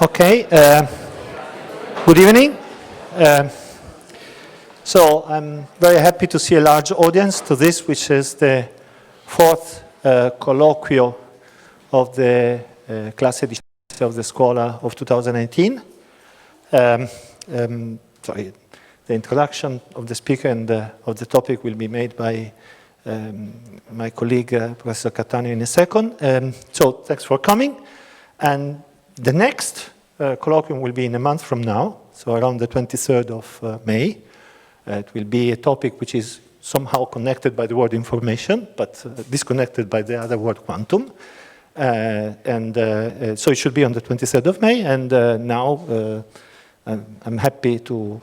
Okay, good evening. So I'm very happy to see a large audience to this, which is the fourth colloquio of the Classe di Scienze of the Scuola of 2018. Sorry, the introduction of the speaker and of the topic will be made by my colleague, Professor Cattaneo, in a second. So thanks for coming. And the next colloquium will be in a month from now, so around the 23rd of May. It will be a topic which is somehow connected by the word information, but disconnected by the other word quantum. So it should be on the 23rd of May, and now I'm happy to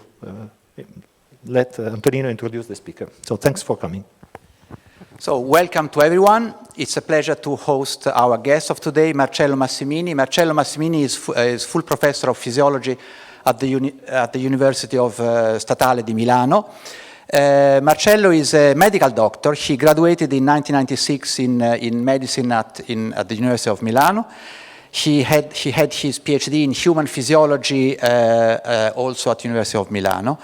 let Antonino introduce the speaker. So thanks for coming. So welcome to everyone. It's a pleasure to host our guest of today, Marcello Massimini. Marcello Massimini is full professor of physiology at the University of Statale di Milano. Marcello is a medical doctor. He graduated in 1996 in medicine at the University of Milano. He had his PhD in human physiology also at the University of Milano.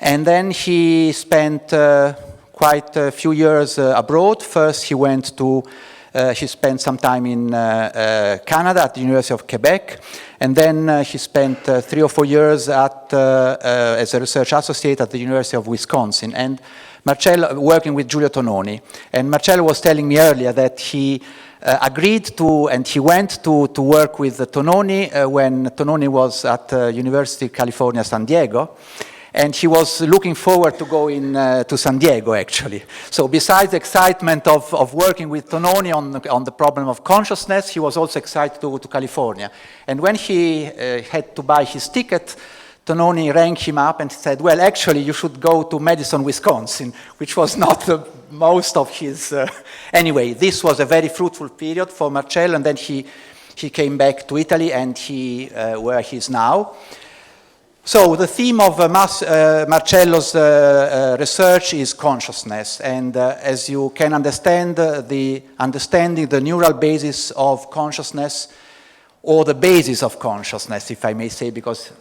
And then he spent quite a few years abroad. First, he spent some time in Canada at the University of Quebec, and then he spent 3 or 4 years as a research associate at the University of Wisconsin, and Marcello working with Giulio Tononi. And Marcello was telling me earlier that he agreed to, and he went to work with Tononi when Tononi was at University of California, San Diego. And he was looking forward to going to San Diego, actually. So besides the excitement of working with Tononi on the problem of consciousness, he was also excited to go to California. And when he had to buy his ticket, Tononi rang him up and said, well, actually, you should go to Madison, Wisconsin, which was not most of his... Anyway, this was a very fruitful period for Marcello, and then he came back to Italy, and where he is now. So the theme of Marcello's research is consciousness, and as you can understand, understanding the neural basis of consciousness, or the basis of consciousness, if I may say, because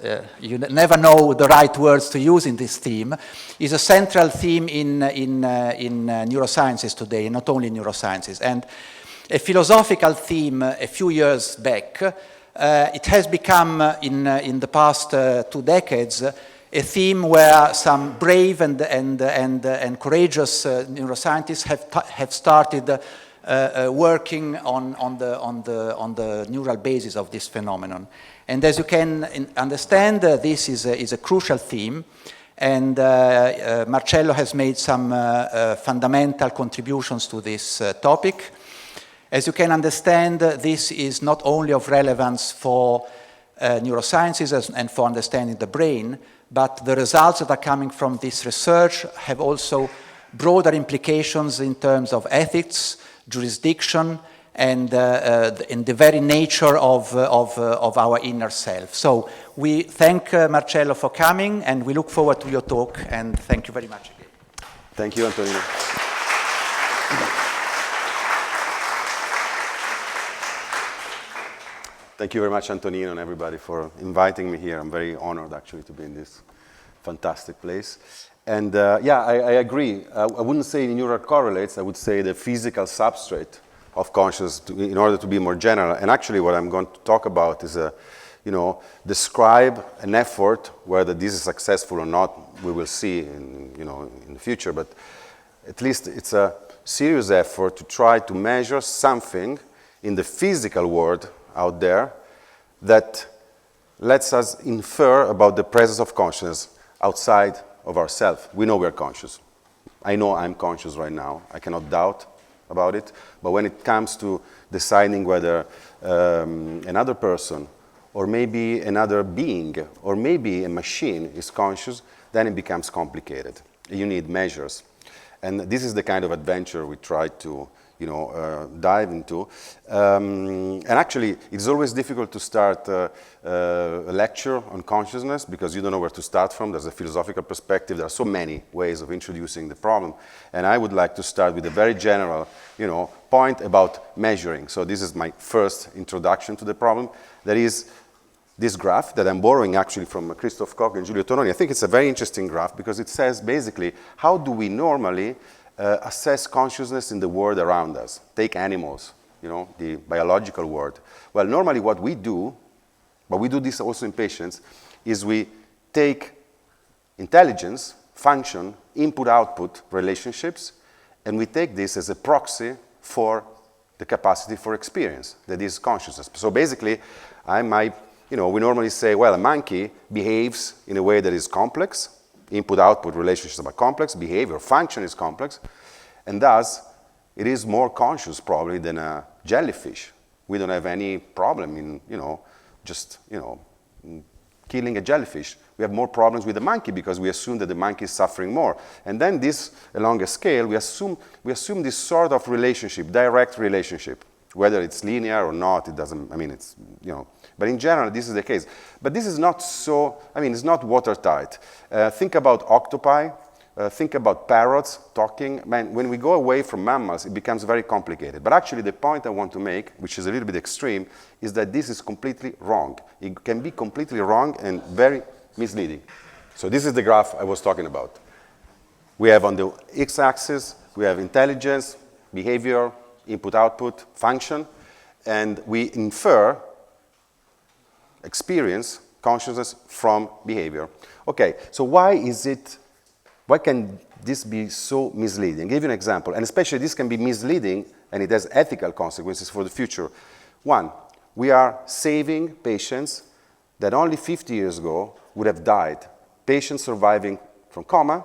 you never know the right words to use in this theme, is a central theme in neurosciences today, not only neurosciences. And a philosophical theme a few years back, it has become, in the past 2 decades, a theme where some brave and courageous neuroscientists have started working on the neural basis of this phenomenon. And as you can understand, this is a crucial theme, and Marcello has made some fundamental contributions to this topic. As you can understand, this is not only of relevance for neurosciences and for understanding the brain, but the results that are coming from this research have also broader implications in terms of ethics, jurisdiction, and in the very nature of our inner self. So we thank Marcello for coming, and we look forward to your talk, and thank you very much again. Thank you, Antonino. Thank you very much, Antonino, and everybody for inviting me here. I'm very honored, actually, to be in this fantastic place. And yeah, I agree. I wouldn't say neural correlates. I would say the physical substrate of consciousness in order to be more general. And actually, what I'm going to talk about is, describe an effort. Whether this is successful or not, we will see in the future. But at least it's a serious effort to try to measure something in the physical world out there that lets us infer about the presence of consciousness outside of ourselves. We know we're conscious. I know I'm conscious right now. I cannot doubt about it. But when it comes to deciding whether another person or maybe another being or maybe a machine is conscious, then it becomes complicated. You need measures. And this is the kind of adventure we try to dive into. And actually, it's always difficult to start a lecture on consciousness because you don't know where to start from. There's a philosophical perspective. There are so many ways of introducing the problem. And I would like to start with a very general, point about measuring. So this is my first introduction to the problem. That is, this graph that I'm borrowing actually from Christoph Koch and Giulio Tononi. I think it's a very interesting graph because it says basically how do we normally assess consciousness in the world around us. Take animals, the biological world. Well, normally what we do, but we do this also in patients, is we take intelligence, function, input-output relationships, and we take this as a proxy for the capacity for experience, that is consciousness. So basically, we normally say, well, a monkey behaves in a way that is complex, input-output relationships are complex, behavior, function is complex, and thus it is more conscious probably than a jellyfish. We don't have any problem in, killing a jellyfish. We have more problems with the monkey because we assume that the monkey is suffering more. And then this, along a scale, we assume this sort of relationship, direct relationship. Whether it's linear or not, it doesn't, But in general, this is the case. But this is not it's not watertight. Think about octopi. Think about parrots talking. When we go away from mammals, it becomes very complicated. But actually, the point I want to make, which is a little bit extreme, is that this is completely wrong. It can be completely wrong and very misleading. So this is the graph I was talking about. We have on the x-axis, we have intelligence, behavior, input-output, function, and we infer experience, consciousness from behavior. Okay, so why can this be so misleading? I'll give you an example, and especially this can be misleading and it has ethical consequences for the future. One, we are saving patients that only 50 years ago would have died. Patients surviving from coma,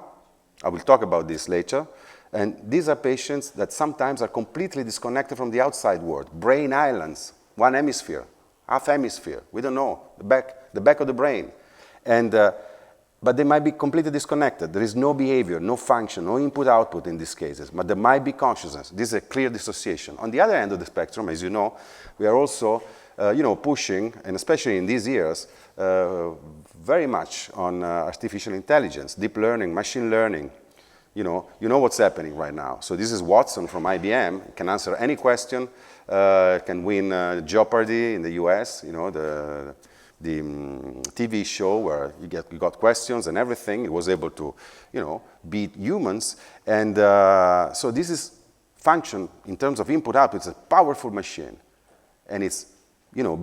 I will talk about this later, and these are patients that sometimes are completely disconnected from the outside world. Brain islands, one hemisphere, half hemisphere, we don't know, the back of the brain. But they might be completely disconnected. There is no behavior, no function, no input-output in these cases, but there might be consciousness. This is a clear dissociation. On the other end of the spectrum, as you know, we are also pushing, and especially in these years, very much on artificial intelligence, deep learning, machine learning. You know what's happening right now. So this is Watson from IBM. It can answer any question. Can win Jeopardy in the US. The TV show where you got questions and everything. It was able to, beat humans. And so this is function in terms of input-output. It's a powerful machine, and it's,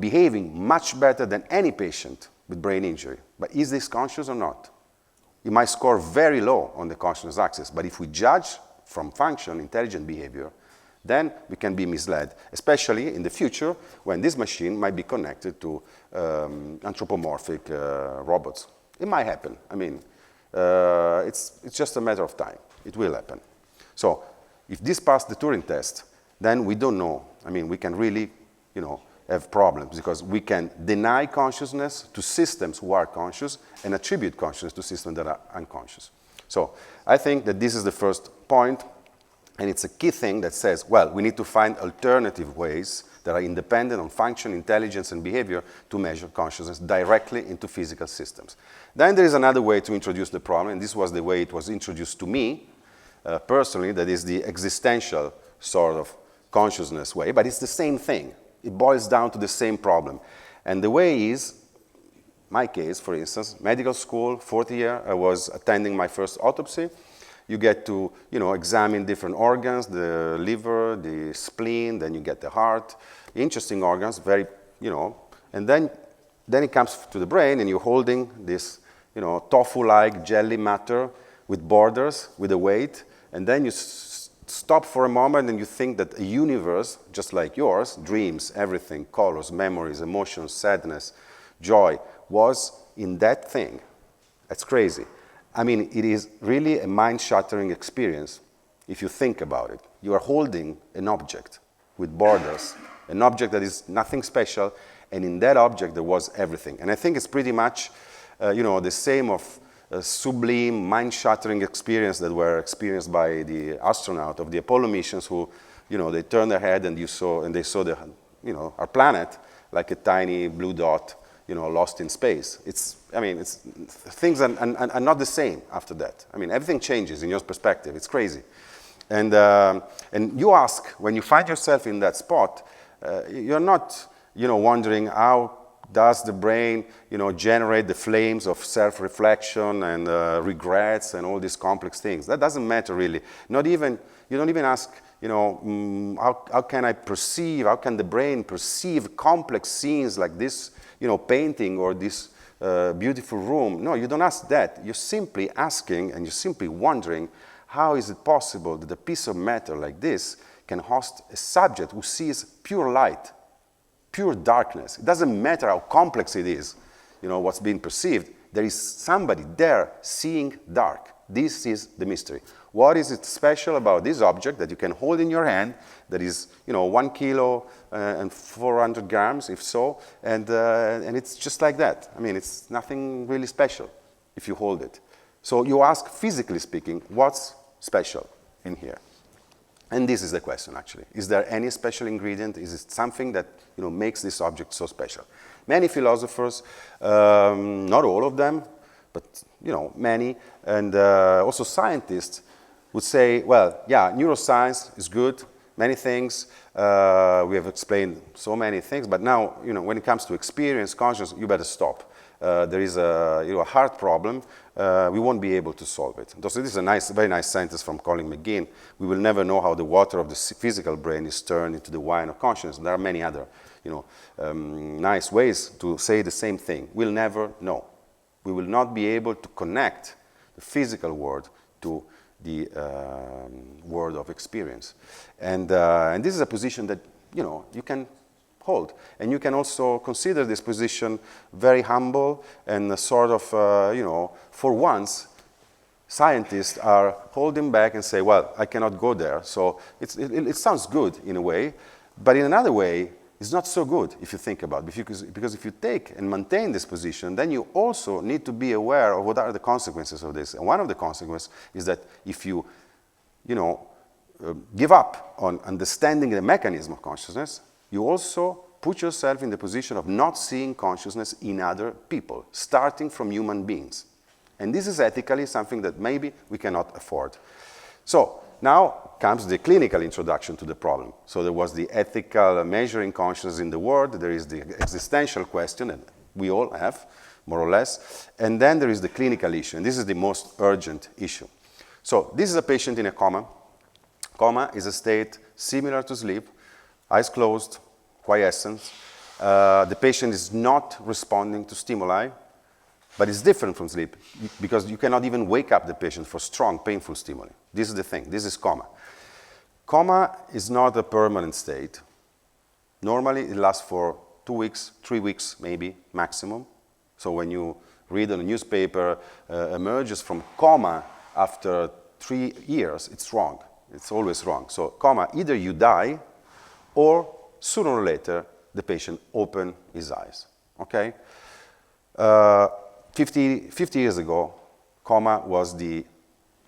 behaving much better than any patient with brain injury. But is this conscious or not? It might score very low on the consciousness axis, but if we judge from function, intelligent behavior, then we can be misled, especially in the future when this machine might be connected to anthropomorphic robots. It might happen. It's just a matter of time. It will happen. So if this passed the Turing test, then we don't know. We can really, have problems because we can deny consciousness to systems who are conscious and attribute consciousness to systems that are unconscious. So I think that this is the first point. And it's a key thing that says, well, we need to find alternative ways that are independent on function, intelligence, and behavior to measure consciousness directly into physical systems. Then there is another way to introduce the problem, and this was the way it was introduced to me personally, that is the existential sort of consciousness way, but it's the same thing. It boils down to the same problem. And the way is, my case, for instance, medical school, 4th year, I was attending my first autopsy. You get to, examine different organs, the liver, the spleen, then you get the heart. Interesting organs, very, and then it comes to the brain and you're holding this, tofu-like jelly matter with borders, with a weight, and then you stop for a moment and you think that a universe, just like yours, dreams, everything, colors, memories, emotions, sadness, joy, was in that thing. That's crazy. It is really a mind-shattering experience if you think about it. You are holding an object with borders, an object that is nothing special, and in that object there was everything. And I think it's pretty much, the same of sublime, mind-shattering experience that were experienced by the astronaut of the Apollo missions who, they turned their head and they saw our planet like a tiny blue dot, lost in space. Things are not the same after that. Everything changes in your perspective. It's crazy. And you ask, when you find yourself in that spot, you're not, wondering how does the brain, generate the flames of self-reflection and regrets and all these complex things? That doesn't matter really. You don't even ask, how can I perceive, how can the brain perceive complex scenes like this, painting or this beautiful room? No, you don't ask that. You're simply asking and you're simply wondering, how is it possible that a piece of matter like this can host a subject who sees pure light, pure darkness? It doesn't matter how complex it is, what's being perceived. There is somebody there seeing dark. This is the mystery. What is it special about this object that you can hold in your hand that is, 1 kilo and 400 grams, if so, and it's just like that. I mean, it's nothing really special if you hold it. So you ask, physically speaking, what's special in here? And this is the question, actually. Is there any special ingredient? Is it something that makes this object so special? Many philosophers, not all of them, but many, and also scientists would say, well, yeah, neuroscience is good, many things. We have explained so many things, but now, when it comes to experience, consciousness, you better stop. There is a heart problem. We won't be able to solve it. So this is a very nice sentence from Colin McGinn. We will never know how the water of the physical brain is turned into the wine of consciousness. There are many other, nice ways to say the same thing. We'll never know. We will not be able to connect the physical world to the world of experience. And this is a position that, you can hold. And you can also consider this position very humble and sort of, for once, scientists are holding back and say, well, I cannot go there. So it sounds good in a way, but in another way, it's not so good if you think about it. Because if you take and maintain this position, then you also need to be aware of what are the consequences of this. And one of the consequences is that if you, give up on understanding the mechanism of consciousness, you also put yourself in the position of not seeing consciousness in other people, starting from human beings. And this is ethically something that maybe we cannot afford. So now comes the clinical introduction to the problem. So there was the ethical measuring consciousness in the world. There is the existential question, and we all have, more or less. And then there is the clinical issue, and this is the most urgent issue. So this is a patient in a coma. Coma is a state similar to sleep, eyes closed, quiescence. The patient is not responding to stimuli, but it's different from sleep because you cannot even wake up the patient for strong, painful stimuli. This is the thing. This is coma. Coma is not a permanent state. Normally, it lasts for 2 weeks, 3 weeks, maybe, maximum. So when you read on a newspaper, emerges from coma after 3 years, it's wrong. It's always wrong. So coma, either you die or sooner or later, the patient opens his eyes, okay? 50 years ago, coma was the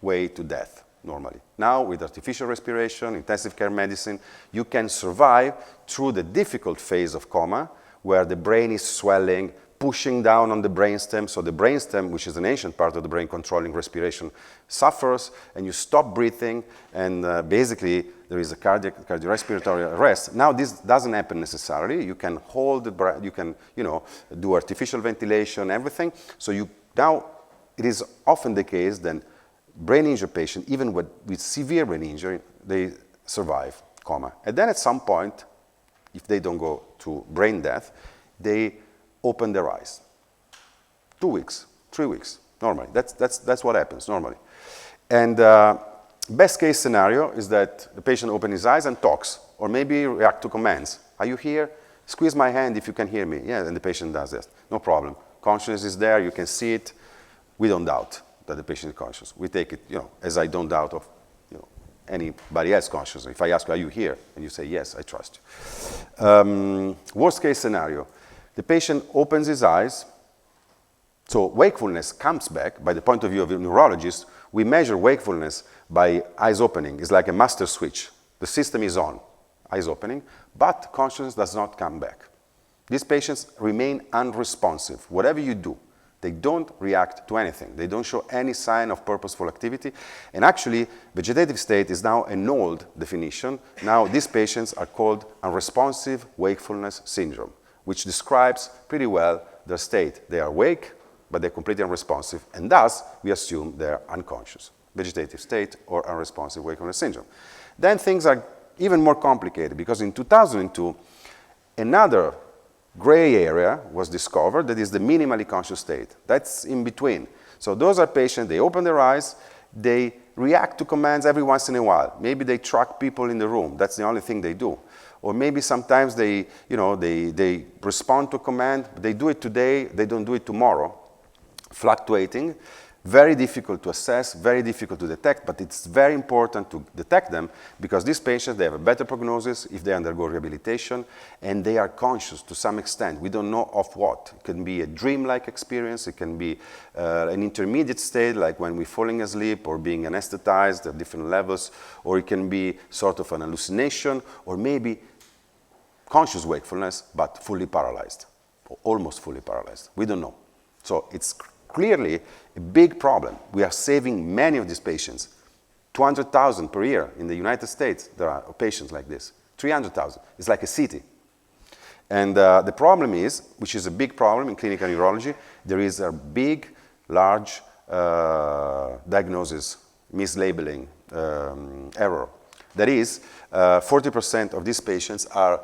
way to death, normally. Now, with artificial respiration, intensive care medicine, you can survive through the difficult phase of coma, where the brain is swelling, pushing down on the brainstem, so the brainstem, which is an ancient part of the brain controlling respiration, suffers, and you stop breathing, and basically there is a cardiorespiratory arrest. Now this doesn't happen necessarily. You can hold the breath, you can, do artificial ventilation, everything. So now it is often the case that brain injury patients, even with severe brain injury, they survive coma. And then at some point, if they don't go to brain death, they open their eyes. 2 weeks, 3 weeks, normally. That's what happens normally. And best case scenario is that the patient opens his eyes and talks, or maybe react to commands. Are you here? Squeeze my hand if you can hear me. Yeah, and the patient does this. No problem. Consciousness is there. You can see it. We don't doubt that the patient is conscious. We take it, as I don't doubt of, anybody else conscious. If I ask you, are you here? And you say, yes, I trust you. Worst case scenario. The patient opens his eyes, so wakefulness comes back. By the point of view of a neurologist, we measure wakefulness by eyes opening. It's like a master switch. The system is on, eyes opening, but consciousness does not come back. These patients remain unresponsive. Whatever you do, they don't react to anything. They don't show any sign of purposeful activity. And actually, vegetative state is now an old definition. Now these patients are called unresponsive wakefulness syndrome. which describes pretty well their state. They are awake, but they're completely unresponsive, and thus we assume they're unconscious, vegetative state or unresponsive wakefulness syndrome. Then things are even more complicated, because in 2002, another gray area was discovered, that is the minimally conscious state. That's in between. So those are patients, they open their eyes, they react to commands every once in a while. Maybe they track people in the room. That's the only thing they do. Or maybe sometimes they respond to a command, but they do it today, they don't do it tomorrow. Fluctuating, very difficult to assess, very difficult to detect, but it's very important to detect them, because these patients, they have a better prognosis if they undergo rehabilitation, and they are conscious to some extent. We don't know of what. It can be a dreamlike experience, it can be an intermediate state, like when we're falling asleep or being anesthetized at different levels, or it can be sort of an hallucination, or maybe conscious wakefulness, but fully paralyzed, or almost fully paralyzed. We don't know. So it's clearly a big problem. We are saving many of these patients. 200,000 per year in the United States, there are patients like this. 300,000. It's like a city. And the problem is, which is a big problem in clinical neurology, there is a big, large diagnosis, mislabeling error. That is, 40% of these patients are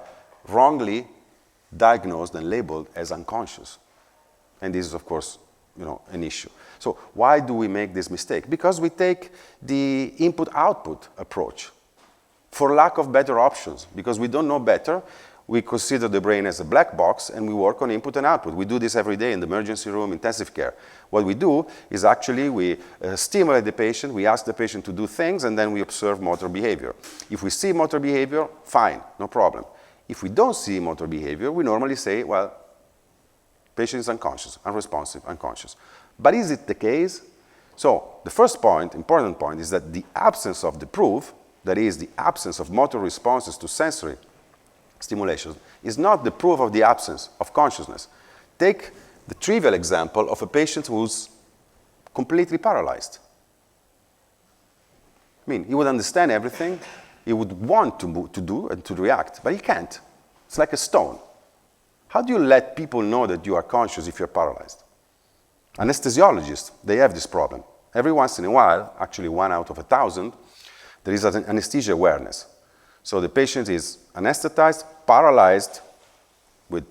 wrongly diagnosed and labeled as unconscious. And this is, of course, an issue. So why do we make this mistake? Because we take the input-output approach for lack of better options. Because we don't know better, we consider the brain as a black box, and we work on input and output. We do this every day in the emergency room, intensive care. What we do is actually we stimulate the patient, we ask the patient to do things, and then we observe motor behavior. If we see motor behavior, fine, no problem. If we don't see motor behavior, we normally say, well, patient is unconscious, unresponsive, unconscious. But is it the case? So the first point, important point, is that the absence of the proof, that is the absence of motor responses to sensory stimulation, is not the proof of the absence of consciousness. Take the trivial example of a patient who's completely paralyzed. I mean, he would understand everything, he would want to do and to react, but he can't. It's like a stone. How do you let people know that you are conscious if you're paralyzed? Anesthesiologists, they have this problem. Every once in a while, actually 1 out of 1,000, there is an anesthesia awareness. So the patient is anesthetized, paralyzed with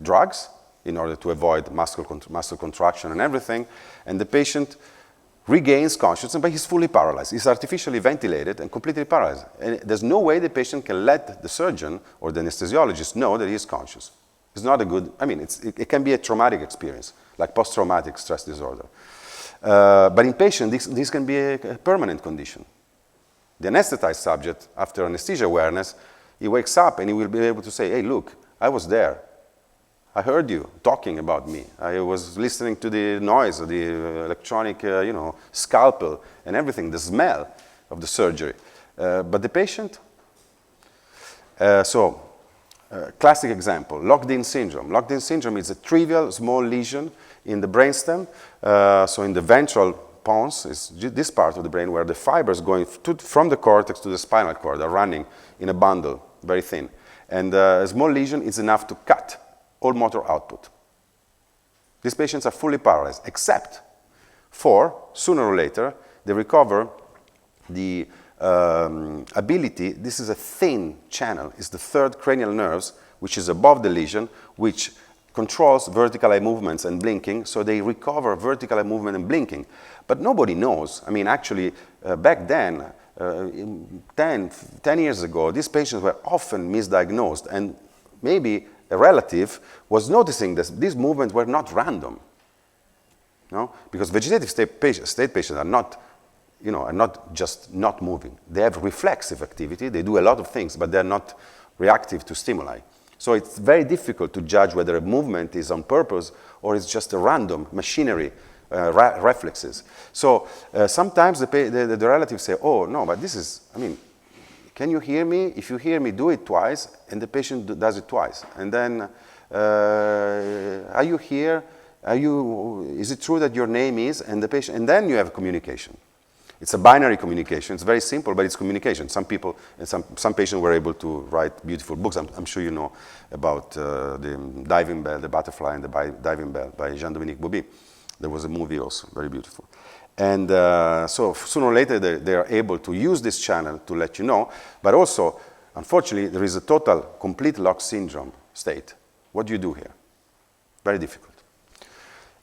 drugs in order to avoid muscle contraction and everything, and the patient regains consciousness, but he's fully paralyzed. He's artificially ventilated and completely paralyzed. And there's no way the patient can let the surgeon or the anesthesiologist know that he is conscious. It's not a good, I mean, it can be a traumatic experience, like post-traumatic stress disorder. But in patients, this can be a permanent condition. The anesthetized subject, after anesthesia awareness, he wakes up and he will be able to say, hey, look, I was there. I heard you talking about me. I was listening to the noise of the electronic, scalpel and everything, the smell of the surgery. But the patient? Classic example, locked-in syndrome. Locked-in syndrome is a trivial small lesion in the brainstem, so in the ventral pons, is this part of the brain where the fibers going from the cortex to the spinal cord are running in a bundle, very thin. And a small lesion is enough to cut all motor output. These patients are fully paralyzed, except for, sooner or later, they recover the ability. This is a thin channel. It's the third cranial nerves, which is above the lesion, which controls vertical eye movements and blinking, so they recover vertical eye movement and blinking. But nobody knows. I mean, actually, back then, 10 years ago, these patients were often misdiagnosed, and maybe a relative was noticing that these movements were not random. No? Because vegetative state patients are not just not moving. They have reflexive activity. They do a lot of things, but they're not reactive to stimuli. So it's very difficult to judge whether a movement is on purpose or it's just a random machinery, reflexes. So sometimes the relatives say, oh, no, but this is, I mean, can you hear me? If you hear me, do it twice, and the patient does it twice. And then, are you here? Is it true that your name is? And the patient, and then you have communication. It's a binary communication. It's very simple, but it's communication. Some people, and some patients were able to write beautiful books. I'm sure you know about the diving bell, the butterfly and the diving bell by Jean-Dominique Bauby. There was a movie also, very beautiful. And so sooner or later, they are able to use this channel to let you know. But also, unfortunately, there is a total, complete lock syndrome state. What do you do here? Very difficult.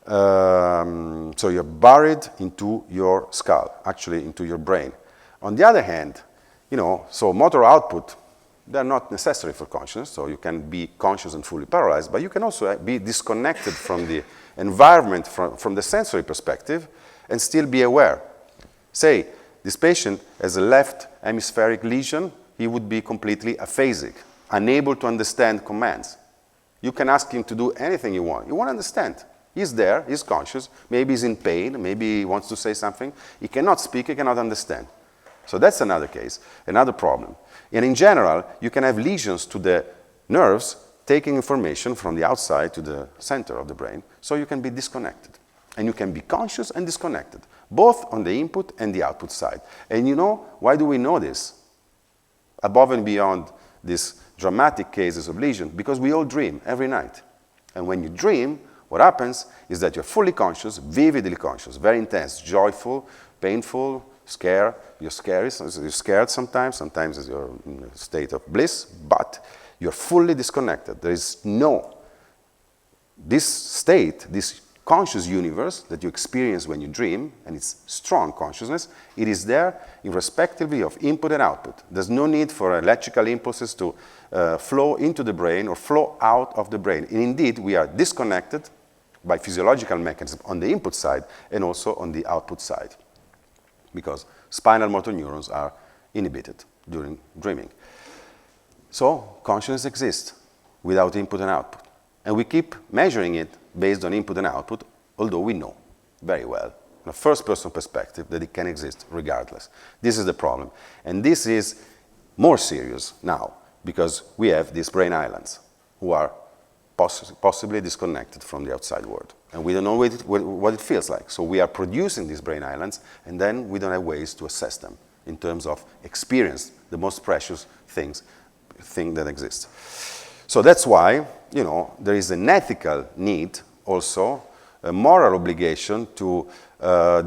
So you're buried into your skull, actually into your brain. On the other hand, you know, so motor output, they're not necessary for consciousness, so you can be conscious and fully paralyzed, but you can also be disconnected from the environment, from the sensory perspective, and still be aware. Say, this patient has a left hemispheric lesion, he would be completely aphasic, unable to understand commands. You can ask him to do anything you want. You won't understand. He's there, he's conscious, maybe he's in pain, maybe he wants to say something. He cannot speak, he cannot understand. So that's another case, another problem. And in general, you can have lesions to the nerves taking information from the outside to the center of the brain, so you can be disconnected. And you can be conscious and disconnected, both on the input and the output side. And you know, why do we know this? Above and beyond these dramatic cases of lesion, because we all dream every night. And when you dream, what happens is that you're fully conscious, vividly conscious, very intense, joyful, painful, scared. You're scared sometimes you're in a state of bliss, but you're fully disconnected. There is no, this state, this conscious universe that you experience when you dream, and it's strong consciousness, it is there irrespectively of input and output. There's no need for electrical impulses to flow into the brain or flow out of the brain. And indeed, we are disconnected by physiological mechanisms on the input side and also on the output side, because spinal motor neurons are inhibited during dreaming. So consciousness exists without input and output. And we keep measuring it based on input and output, although we know very well, from a first-person perspective, that it can exist regardless. This is the problem. And this is more serious now, because we have these brain islands who are possibly disconnected from the outside world. And we don't know what it feels like. So we are producing these brain islands, and then we don't have ways to assess them in terms of experience, the most precious thing that exists. So that's why, you know, there is an ethical need also, a moral obligation to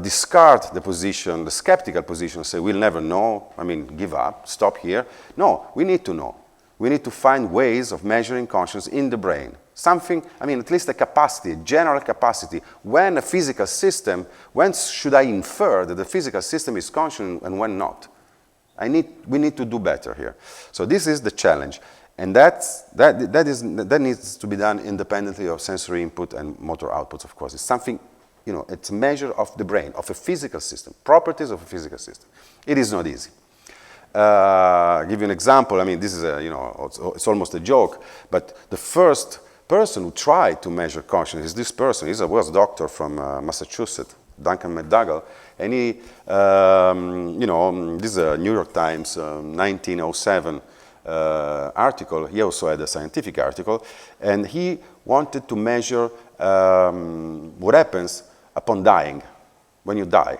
discard the position, the skeptical position, say we'll never know, I mean, give up, stop here. No, we need to know. We need to find ways of measuring consciousness in the brain. Something, I mean, at least a capacity, a general capacity. When a physical system, when should I infer that the physical system is conscious and when not? We need to do better here. So this is the challenge. And that needs to be done independently of sensory input and motor outputs, of course. It's something, you know, it's a measure of the brain, of a physical system, properties of a physical system. It is not easy. I'll give you an example. I mean, this is it's almost a joke, but the first person who tried to measure consciousness is this person. He was a doctor from Massachusetts, Duncan McDougall, and he, this is a New York Times 1907 article. He also had a scientific article, and he wanted to measure what happens upon dying, when you die,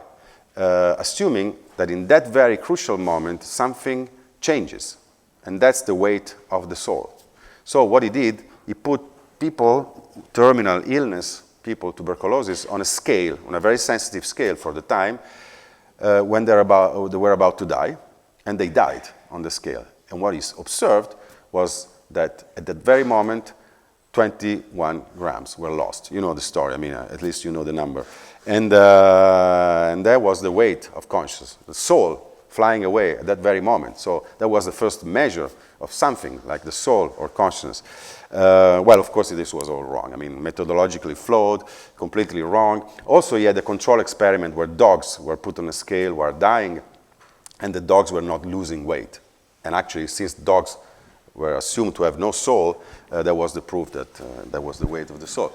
assuming that in that very crucial moment something changes, and that's the weight of the soul. So what he did, he put people, terminal illness, people, tuberculosis, on a scale, on a very sensitive scale for the time, when they were about to die, and they died on the scale. And what is observed was that at that very moment, 21 grams were lost. You know the story. I mean, at least you know the number. And that was the weight of consciousness, the soul flying away at that very moment. So that was the first measure of something like the soul or consciousness. Well, of course, this was all wrong. I mean, methodologically flawed, completely wrong. Also, he had a control experiment where dogs were put on a scale while dying, and the dogs were not losing weight. And actually, since dogs were assumed to have no soul, that was the proof that that was the weight of the soul.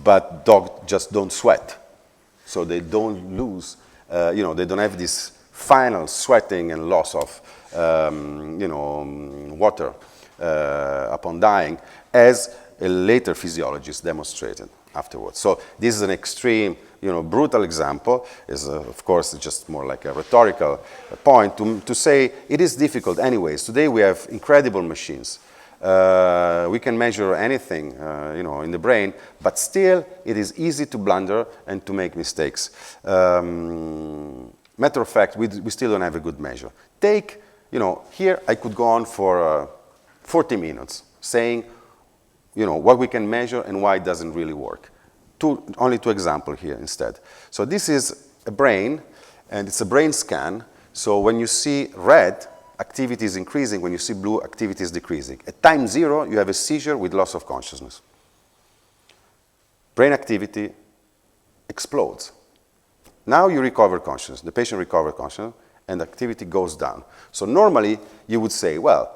But dogs just don't sweat. So they don't lose, they don't have this final sweating and loss of, water upon dying, as a later physiologist demonstrated afterwards. So this is an extreme brutal example is, of course, just more like a rhetorical point to say it is difficult anyways. Today we have incredible machines. We can measure anything, in the brain, but still it is easy to blunder and to make mistakes. Matter of fact, we still don't have a good measure. Take, here I could go on for 40 minutes saying, what we can measure and why it doesn't really work. Only two examples here instead. So this is a brain, and it's a brain scan. So when you see red, activity is increasing. When you see blue, activity is decreasing. At time 0, you have a seizure with loss of consciousness. Brain activity explodes. Now you recover consciousness. The patient recovers consciousness, and activity goes down. So normally, you would say, well,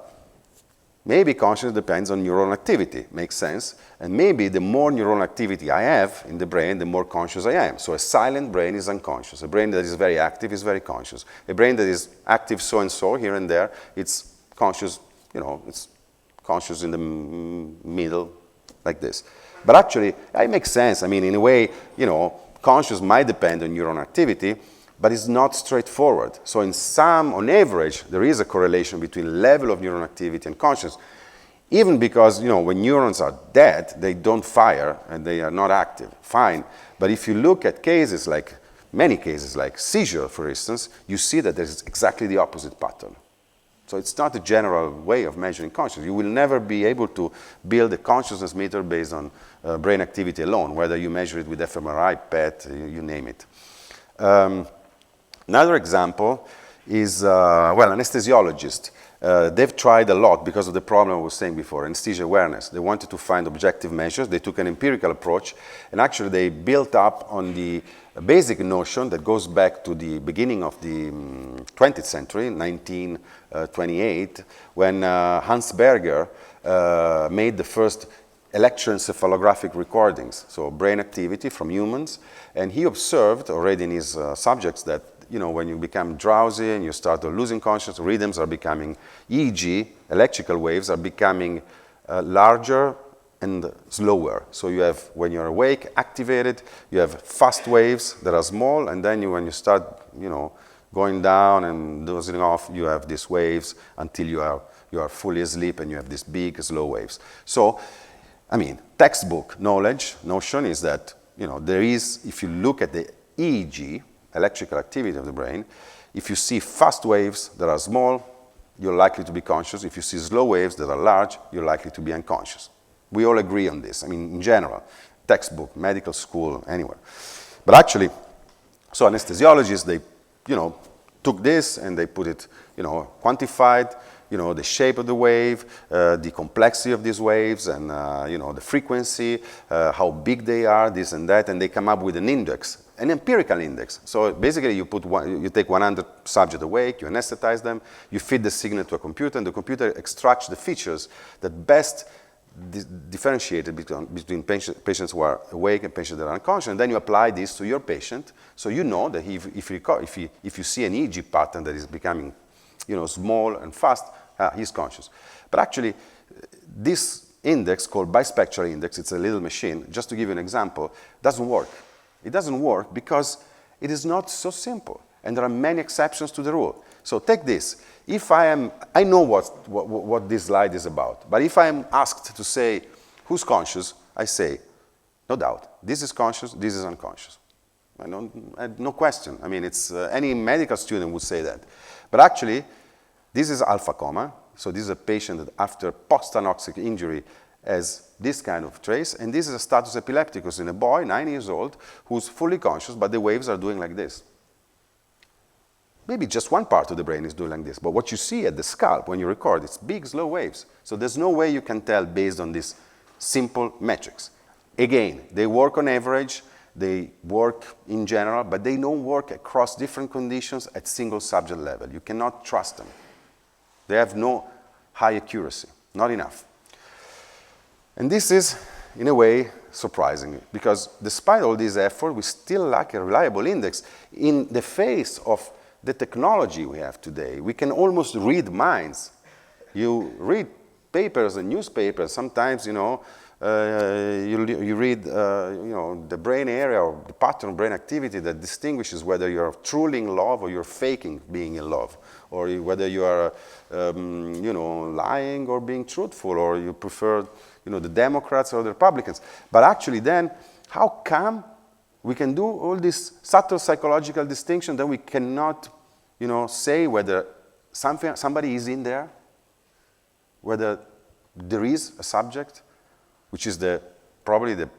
maybe consciousness depends on neuronal activity. Makes sense. And maybe the more neuronal activity I have in the brain, the more conscious I am. So a silent brain is unconscious. A brain that is very active is very conscious. A brain that is active so-and-so here and there, it's conscious, it's conscious in the middle, like this. But actually, it makes sense. I mean, in a way, conscious might depend on neuronal activity, but it's not straightforward. So on average, there is a correlation between level of neuron activity and consciousness, even because, when neurons are dead, they don't fire and they are not active. Fine. But if you look at many cases like seizure, for instance, you see that there's exactly the opposite pattern. So it's not a general way of measuring consciousness. You will never be able to build a consciousness meter based on brain activity alone, whether you measure it with fMRI, PET, you name it. Another example is, anesthesiologists. They've tried a lot because of the problem I was saying before, anesthesia awareness. They wanted to find objective measures. They took an empirical approach, and actually they built up on the basic notion that goes back to the beginning of the 20th century, 1928, when Hans Berger made the first electroencephalographic recordings, so brain activity from humans, and he observed already in his subjects that when you become drowsy and you start losing consciousness, rhythms are becoming EEG, electrical waves are becoming larger and slower. So you have, when you're awake, activated, you have fast waves that are small, and then when you start, going down and dozing off, you have these waves until you are fully asleep and you have these big, slow waves. So, textbook notion is that, there is, if you look at the EEG, electrical activity of the brain, if you see fast waves that are small, you're likely to be conscious. If you see slow waves that are large, you're likely to be unconscious. We all agree on this. In general, textbook, medical school, anywhere. But actually, so anesthesiologists, they, took this and they put it, quantified, the shape of the wave, the complexity of these waves, and, the frequency, how big they are, this and that, and they come up with an index. An empirical index. So basically you take 100 subjects awake, you anesthetize them, you feed the signal to a computer, and the computer extracts the features that best differentiate between patients who are awake and patients that are unconscious, and then you apply this to your patient, so you know that if you see an EEG pattern that is becoming small and fast, he's conscious. But actually, this index called bispectral index, it's a little machine, just to give you an example, doesn't work. It doesn't work because it is not so simple, and there are many exceptions to the rule. So take this. If I know what this slide is about, but if I am asked to say, who's conscious, I say, no doubt, this is conscious, this is unconscious. No question. It's any medical student would say that. But actually, this is alpha coma. So this is a patient that after post-anoxic injury has this kind of trace, and this is a status epilepticus in a boy, 9 years old, who's fully conscious, but the waves are doing like this. Maybe just one part of the brain is doing like this, but what you see at the scalp when you record, it's big, slow waves. So there's no way you can tell based on these simple metrics. Again, they work on average, they work in general, but they don't work across different conditions at single subject level. You cannot trust them. They have no high accuracy, not enough. And this is, in a way, surprising, because despite all this effort, we still lack a reliable index. In the face of the technology we have today, we can almost read minds. You read papers and newspapers, sometimes, you read, the brain area or the pattern of brain activity that distinguishes whether you're truly in love or you're faking being in love, or whether you are, lying or being truthful, or you prefer, the Democrats or the Republicans. But actually then, how come we can do all this subtle psychological distinction that we cannot, say whether somebody is in there, whether there is a subject, which is probably the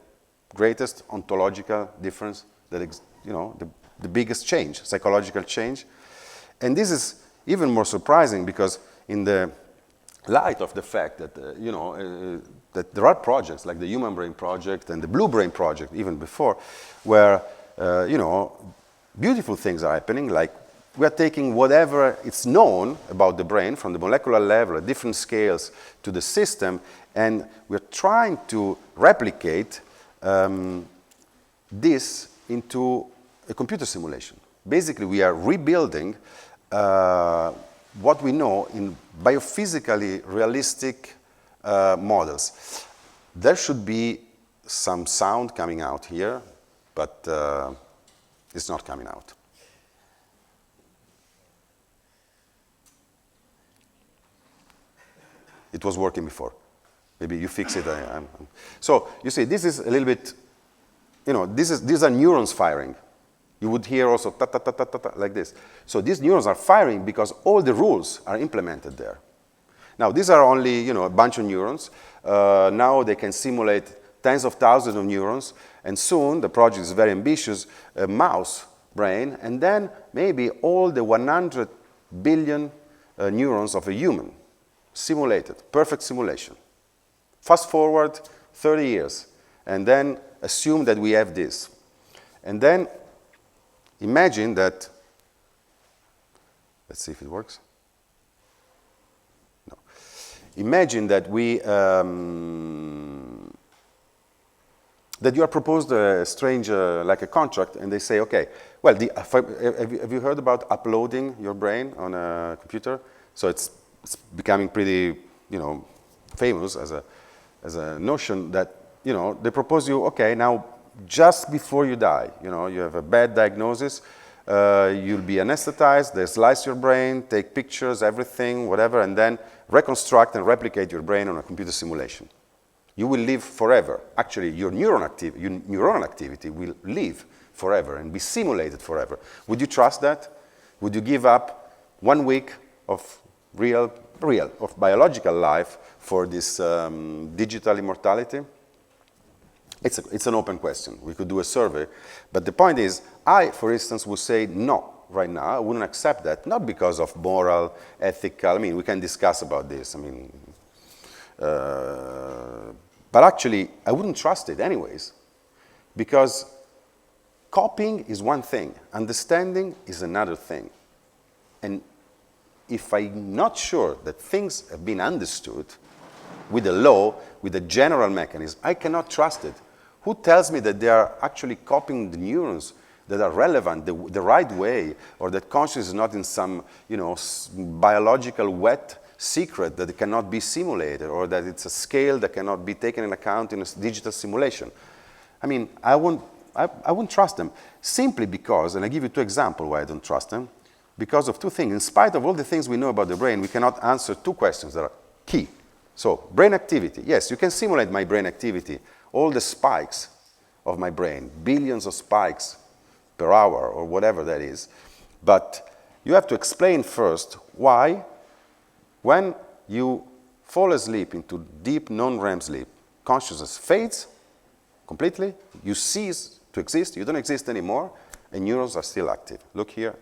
greatest ontological difference, that the biggest change, psychological change. And this is even more surprising because in the light of the fact that, that there are projects like the Human Brain Project and the Blue Brain Project, even before, where, beautiful things are happening, like we are taking whatever is known about the brain from the molecular level at different scales to the system, and we're trying to replicate this into a computer simulation. Basically, we are rebuilding what we know in biophysically realistic models. There should be some sound coming out here, but it's not coming out. It was working before. Maybe you fix it. So you see, this is a little bit, these are neurons firing. You would hear also ta ta ta ta ta, like this. So these neurons are firing because all the rules are implemented there. Now these are only, a bunch of neurons. Now they can simulate tens of thousands of neurons, and soon the project is very ambitious, a mouse brain, and then maybe all the 100 billion neurons of a human. Simulated, perfect simulation. Fast forward 30 years, and then assume that we have this. And then imagine that, let's see if it works. No. Imagine that that you are proposed a strange, like a contract, and they say, okay, well, have you heard about uploading your brain on a computer? So it's becoming pretty, famous as a notion that, they propose you, okay, now just before you die, you have a bad diagnosis, you'll be anesthetized, they slice your brain, take pictures, everything, whatever, and then reconstruct and replicate your brain on a computer simulation. You will live forever. Actually, your neuronal activity will live forever and be simulated forever. Would you trust that? Would you give up 1 week of of biological life for this digital immortality? It's an open question. We could do a survey. But the point is, I, for instance, would say no right now. I wouldn't accept that, not because of moral, ethical. We can discuss about this. But actually, I wouldn't trust it anyways, because copying is one thing. Understanding is another thing. And if I'm not sure that things have been understood with a law, with a general mechanism, I cannot trust it. Who tells me that they are actually copying the neurons that are relevant the right way, or that consciousness is not in some, biological wet secret that it cannot be simulated, or that it's a scale that cannot be taken into account in a digital simulation? I wouldn't trust them, simply because, and I give you 2 examples why I don't trust them. Because of 2 things. In spite of all the things we know about the brain, we cannot answer 2 questions that are key. So, brain activity. Yes, you can simulate my brain activity, all the spikes of my brain, billions of spikes per hour or whatever that is. But you have to explain first why, when you fall asleep into deep non-REM sleep, consciousness fades completely, you cease to exist, you don't exist anymore, and neurons are still active. Look here.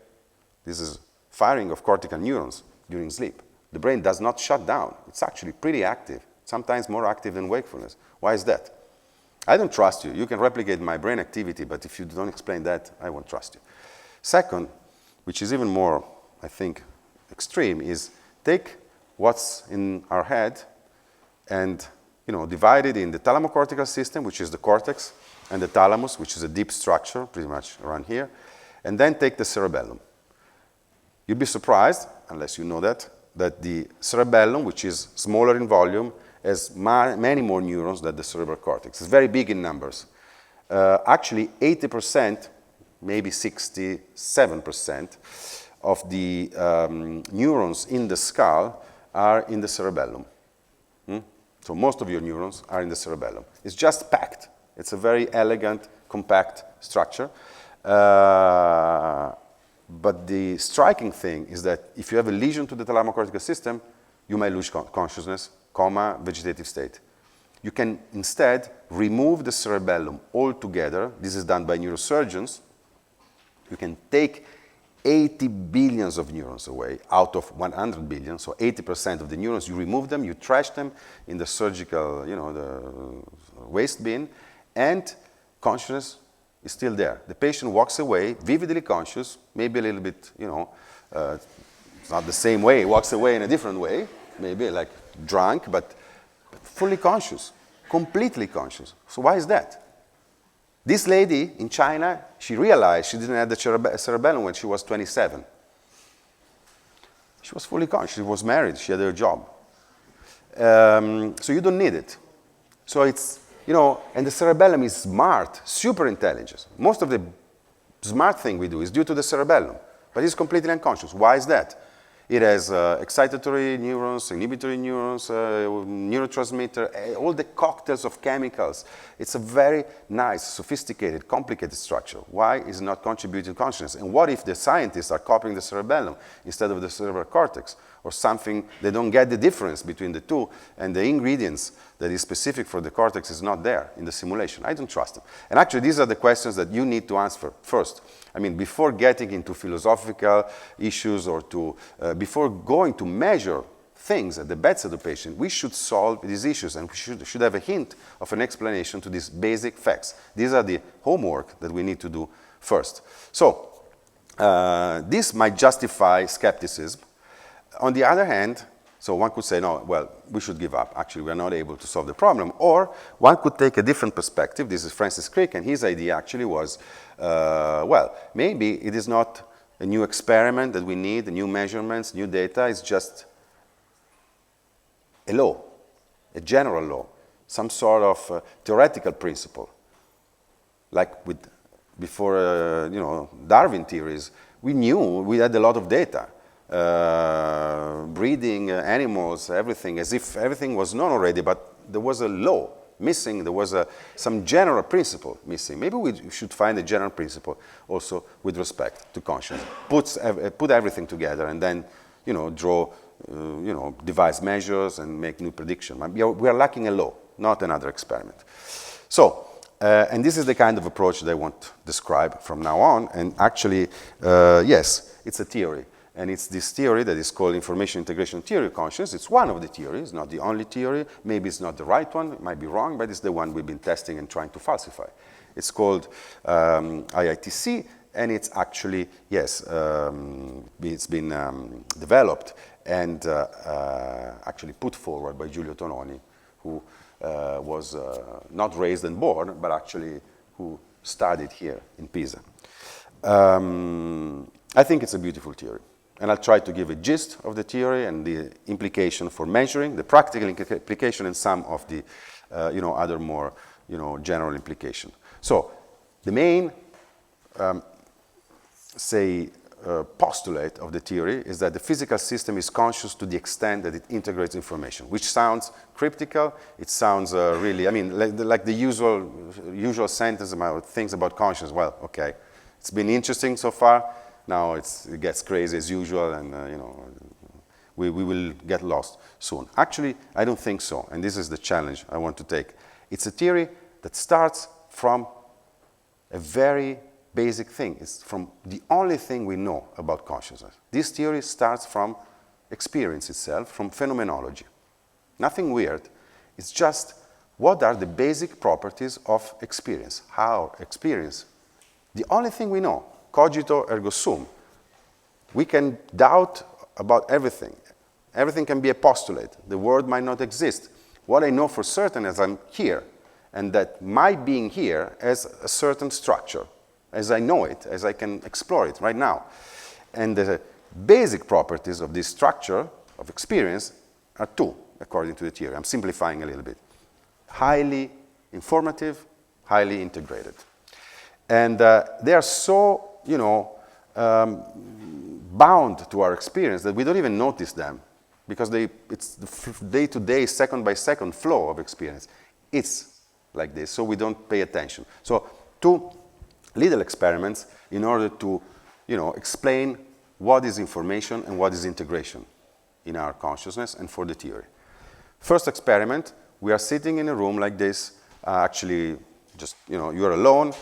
This is firing of cortical neurons during sleep. The brain does not shut down. It's actually pretty active, sometimes more active than wakefulness. Why is that? I don't trust you. You can replicate my brain activity, but if you don't explain that, I won't trust you. Second, which is even more, I think, extreme, is take what's in our head and divide it in the thalamocortical system, which is the cortex, and the thalamus, which is a deep structure, pretty much around here, and then take the cerebellum. You'd be surprised, unless you know that the cerebellum, which is smaller in volume has many more neurons than the cerebral cortex. It's very big in numbers. Actually, 80%, maybe 67% of the neurons in the skull are in the cerebellum. So most of your neurons are in the cerebellum. It's just packed. It's a very elegant, compact structure. But the striking thing is that if you have a lesion to the thalamocortical system, you may lose consciousness, coma, vegetative state. You can instead remove the cerebellum altogether. This is done by neurosurgeons. You can take 80 billions of neurons away out of 100 billion, so 80% of the neurons, you remove them, you trash them in the surgical, the waste bin, and consciousness is still there. The patient walks away vividly conscious, maybe a little bit, it's not the same way, he walks away in a different way, maybe like drunk, but fully conscious, completely conscious. So why is that? This lady in China, she realized she didn't have the cerebellum when she was 27. She was fully conscious, she was married, she had her job. So you don't need it. So it's, and the cerebellum is smart, super intelligent. Most of the smart thing we do is due to the cerebellum, but it's completely unconscious. Why is that? It has excitatory neurons, inhibitory neurons, neurotransmitter, all the cocktails of chemicals. It's a very nice, sophisticated, complicated structure. Why is it not contributing to consciousness? And what if the scientists are copying the cerebellum instead of the cerebral cortex? Or something, they don't get the difference between the two, and the ingredients that is specific for the cortex is not there in the simulation. I don't trust them. And actually, these are the questions that you need to answer first. I mean, before getting into philosophical issues or before going to measure things at the bedside of the patient, we should solve these issues, and we should have a hint of an explanation to these basic facts. These are the homework that we need to do first. So, this might justify skepticism. On the other hand, so one could say, no, well, we should give up. Actually, we are not able to solve the problem. Or one could take a different perspective. This is Francis Crick, and his idea actually was, well, maybe it is not a new experiment that we need, new measurements, new data. It's just a law, a general law, some sort of theoretical principle. Like before, Darwin theories, we had a lot of data. Breeding animals, everything, as if everything was known already, but there was a law missing, there was some general principle missing. Maybe we should find a general principle also with respect to consciousness. Put everything together and then, draw, devise measures and make new predictions. We are lacking a law, not another experiment. So, and this is the kind of approach that I want to describe from now on. And actually, yes, it's a theory. And it's this theory that is called information integration theory of consciousness. It's one of the theories, not the only theory. Maybe it's not the right one, it might be wrong, but it's the one we've been testing and trying to falsify. It's called IITC, and it's actually, yes, it's been developed and actually put forward by Giulio Tononi, who was not raised and born, but actually who studied here in Pisa. I think it's a beautiful theory. And I'll try to give a gist of the theory and the implication for measuring, the practical implication, and some of the, other more, general implication. So the main, postulate of the theory is that the physical system is conscious to the extent that it integrates information, which sounds cryptical. It sounds really, like the usual sentence about things about consciousness. Well, okay, it's been interesting so far. Now it gets crazy as usual, and we will get lost soon. Actually, I don't think so, and this is the challenge I want to take. It's a theory that starts from a very basic thing. It's from the only thing we know about consciousness. This theory starts from experience itself, from phenomenology. Nothing weird. It's just what are the basic properties of experience. How experience? The only thing we know. Cogito ergo sum. We can doubt about everything. Everything can be a postulate. The world might not exist. What I know for certain is I'm here, and that my being here has a certain structure, as I know it, as I can explore it right now. And the basic properties of this structure of experience are two. according to the theory. I'm simplifying a little bit. Highly informative, highly integrated. And they are so, bound to our experience that we don't even notice them because it's the day-to-day, second-by-second flow of experience. It's like this, so we don't pay attention. So 2 little experiments in order to, explain what is information and what is integration in our consciousness and for the theory. First experiment, we are sitting in a room like this, actually just, you're alone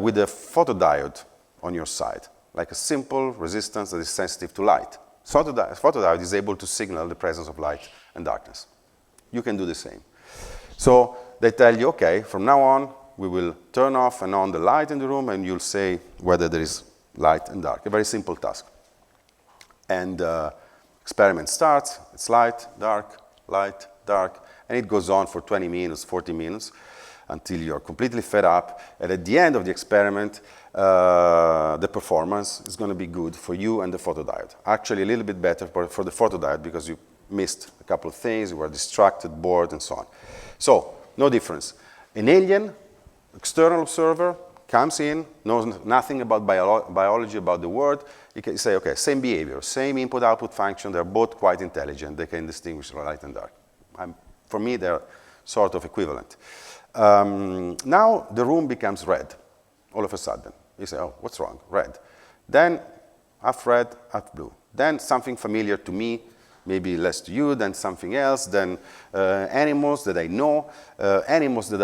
with a photodiode on your side, like a simple resistance that is sensitive to light. Photodiode is able to signal the presence of light and darkness. You can do the same. So they tell you, okay, from now on, we will turn off and on the light in the room, and you'll say whether there is light and dark. A very simple task. And experiment starts. It's light, dark, and it goes on for 20 minutes, 40 minutes, until you're completely fed up. And at the end of the experiment, the performance is going to be good for you and the photodiode. Actually, a little bit better for the photodiode because you missed a couple of things, you were distracted, bored, and so on. So, no difference. An alien, external observer, comes in, knows nothing about biology, about the world. You can say, okay, same behavior, same input-output function. They're both quite intelligent. They can distinguish light and dark. For me, they're sort of equivalent. Now the room becomes red, all of a sudden. You say, oh, what's wrong? Red. Then half red, half blue. Then something familiar to me, maybe less to you, then something else, then animals that I know, animals that